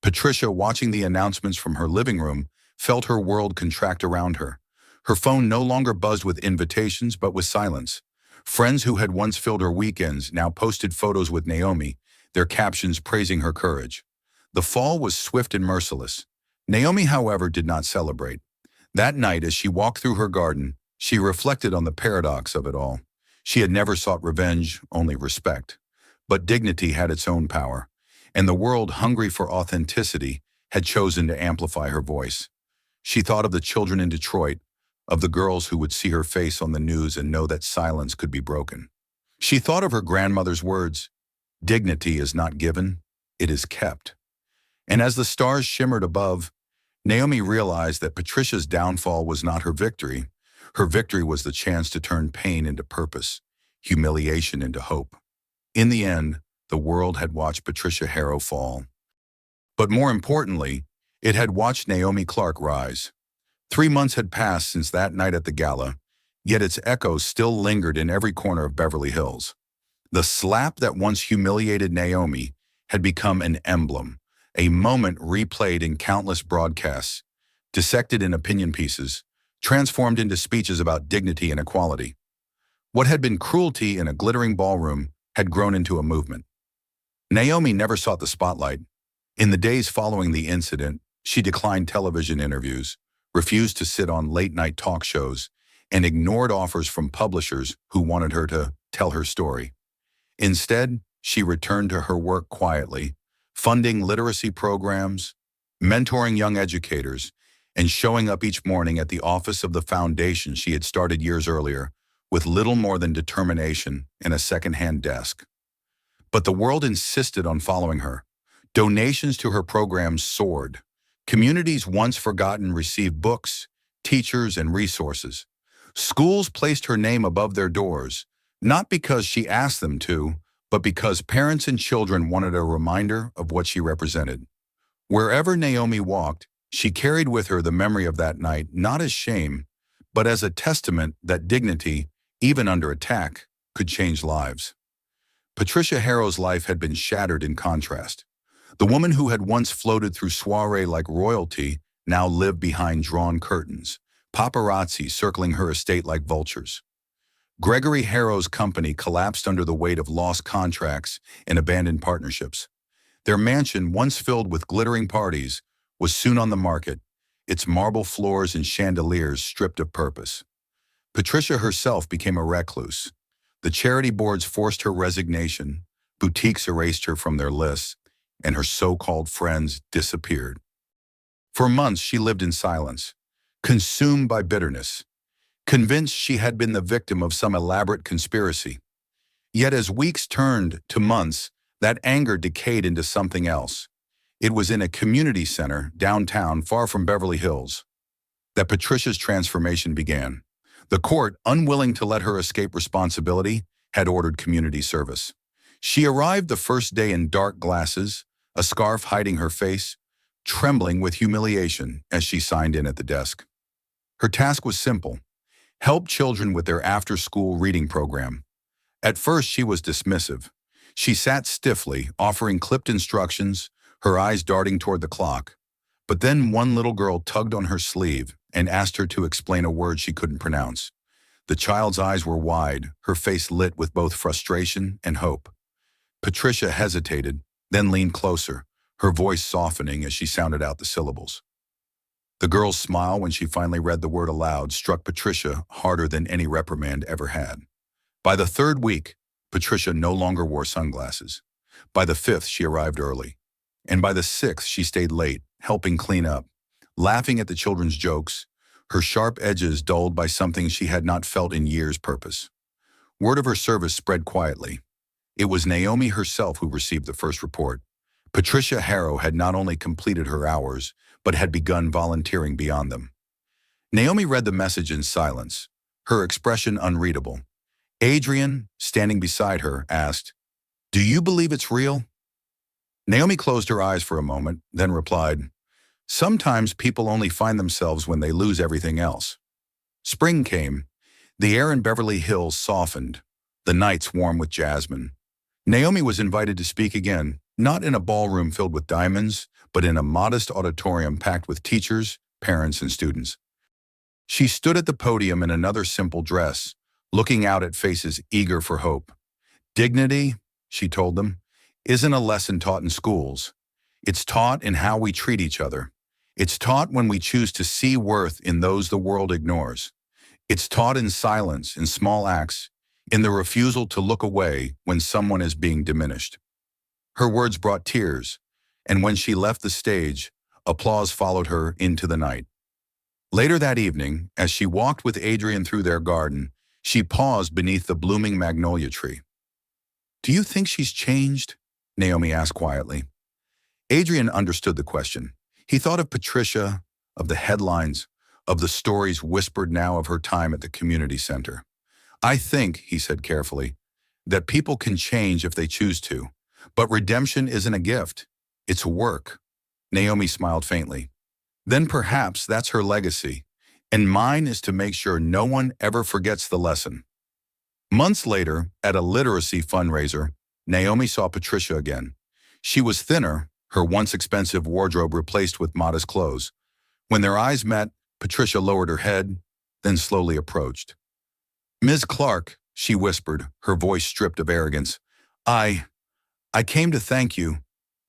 Patricia, watching the announcements from her living room, felt her world contract around her. Her phone no longer buzzed with invitations, but with silence. Friends who had once filled her weekends now posted photos with Naomi, their captions praising her courage. The fall was swift and merciless. Naomi, however, did not celebrate. That night, as she walked through her garden, she reflected on the paradox of it all. She had never sought revenge, only respect. But dignity had its own power, and the world, hungry for authenticity, had chosen to amplify her voice. She thought of the children in Detroit, of the girls who would see her face on the news and know that silence could be broken. She thought of her grandmother's words, "Dignity is not given, it is kept." And as the stars shimmered above, Naomi realized that Patricia's downfall was not her victory. Her victory was the chance to turn pain into purpose, humiliation into hope. In the end, the world had watched Patricia Harrow fall. But more importantly, it had watched Naomi Clark rise. 3 months had passed since that night at the gala, yet its echoes still lingered in every corner of Beverly Hills. The slap that once humiliated Naomi had become an emblem, a moment replayed in countless broadcasts, dissected in opinion pieces, transformed into speeches about dignity and equality. What had been cruelty in a glittering ballroom had grown into a movement. Naomi never sought the spotlight. In the days following the incident, she declined television interviews, refused to sit on late-night talk shows, and ignored offers from publishers who wanted her to tell her story. Instead, she returned to her work quietly, funding literacy programs, mentoring young educators, and showing up each morning at the office of the foundation she had started years earlier with little more than determination and a second-hand desk. But the world insisted on following her. Donations to her programs soared. Communities once forgotten received books, teachers, and resources. Schools placed her name above their doors, not because she asked them to, but because parents and children wanted a reminder of what she represented. Wherever Naomi walked, she carried with her the memory of that night, not as shame, but as a testament that dignity, even under attack, could change lives. Patricia Harrow's life had been shattered in contrast. The woman who had once floated through soirée like royalty now lived behind drawn curtains, paparazzi circling her estate like vultures. Gregory Harrow's company collapsed under the weight of lost contracts and abandoned partnerships. Their mansion, once filled with glittering parties, was soon on the market, its marble floors and chandeliers stripped of purpose. Patricia herself became a recluse. The charity boards forced her resignation, boutiques erased her from their lists, and her so-called friends disappeared. For months she lived in silence, consumed by bitterness, convinced she had been the victim of some elaborate conspiracy. Yet as weeks turned to months, that anger decayed into something else. It was in a community center downtown, far from Beverly Hills, that Patricia's transformation began. The court, unwilling to let her escape responsibility, had ordered community service. She arrived the first day in dark glasses, a scarf hiding her face, trembling with humiliation as she signed in at the desk. Her task was simple: help children with their after-school reading program. At first, she was dismissive. She sat stiffly, offering clipped instructions, her eyes darting toward the clock. But then one little girl tugged on her sleeve and asked her to explain a word she couldn't pronounce. The child's eyes were wide, her face lit with both frustration and hope. Patricia hesitated, then leaned closer, her voice softening as she sounded out the syllables. The girl's smile when she finally read the word aloud struck Patricia harder than any reprimand ever had. By the third week, Patricia no longer wore sunglasses. By the fifth, she arrived early. And by the sixth, she stayed late, helping clean up, laughing at the children's jokes, her sharp edges dulled by something she had not felt in years' purpose. Word of her service spread quietly. It was Naomi herself who received the first report. Patricia Harrow had not only completed her hours, but had begun volunteering beyond them. Naomi read the message in silence, her expression unreadable. Adrian, standing beside her, asked, "Do you believe it's real?" Naomi closed her eyes for a moment, then replied, "Sometimes people only find themselves when they lose everything else." Spring came. The air in Beverly Hills softened, the nights warm with jasmine. Naomi was invited to speak again, not in a ballroom filled with diamonds, but in a modest auditorium packed with teachers, parents, and students. She stood at the podium in another simple dress, looking out at faces eager for hope. "Dignity," she told them, "isn't a lesson taught in schools. It's taught in how we treat each other. It's taught when we choose to see worth in those the world ignores. It's taught in silence, in small acts, in the refusal to look away when someone is being diminished." Her words brought tears, and when she left the stage, applause followed her into the night. Later that evening, as she walked with Adrian through their garden, she paused beneath the blooming magnolia tree. "Do you think she's changed?" Naomi asked quietly. Adrian understood the question. He thought of Patricia, of the headlines, of the stories whispered now of her time at the community center. "I think," he said carefully, "that people can change if they choose to, but redemption isn't a gift. It's a work." Naomi smiled faintly. "Then perhaps that's her legacy. And mine is to make sure no one ever forgets the lesson. Months later, at a literacy fundraiser, Naomi saw Patricia again. She was thinner, her once expensive wardrobe replaced with modest clothes. When their eyes met, Patricia lowered her head, then slowly approached. "Ms. Clark," she whispered, her voice stripped of arrogance, I came to thank you,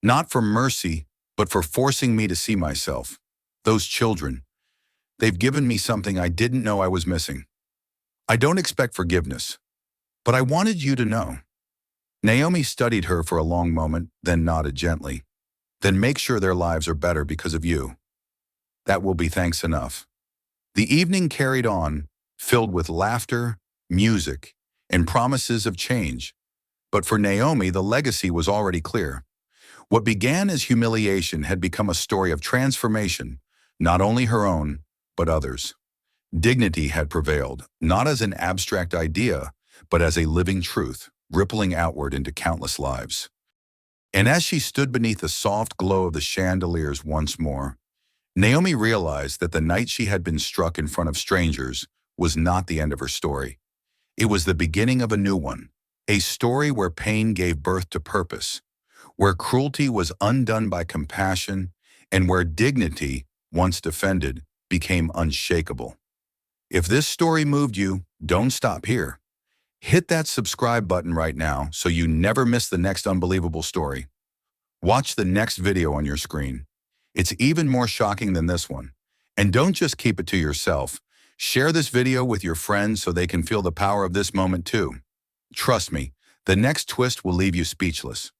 not for mercy, but for forcing me to see myself. Those children, they've given me something I didn't know I was missing. I don't expect forgiveness, but I wanted you to know." Naomi studied her for a long moment, then nodded gently. "Then make sure their lives are better because of you. That will be thanks enough." The evening carried on, filled with laughter, music, and promises of change. But for Naomi, the legacy was already clear. What began as humiliation had become a story of transformation, not only her own, but others. Dignity had prevailed, not as an abstract idea, but as a living truth, rippling outward into countless lives. And as she stood beneath the soft glow of the chandeliers once more, Naomi realized that the night she had been struck in front of strangers was not the end of her story. It was the beginning of a new one, a story where pain gave birth to purpose, where cruelty was undone by compassion, and where dignity, once defended, became unshakable. If this story moved you, don't stop here. Hit that subscribe button right now so you never miss the next unbelievable story. Watch the next video on your screen. It's even more shocking than this one. And don't just keep it to yourself. Share this video with your friends so they can feel the power of this moment too. Trust me, the next twist will leave you speechless.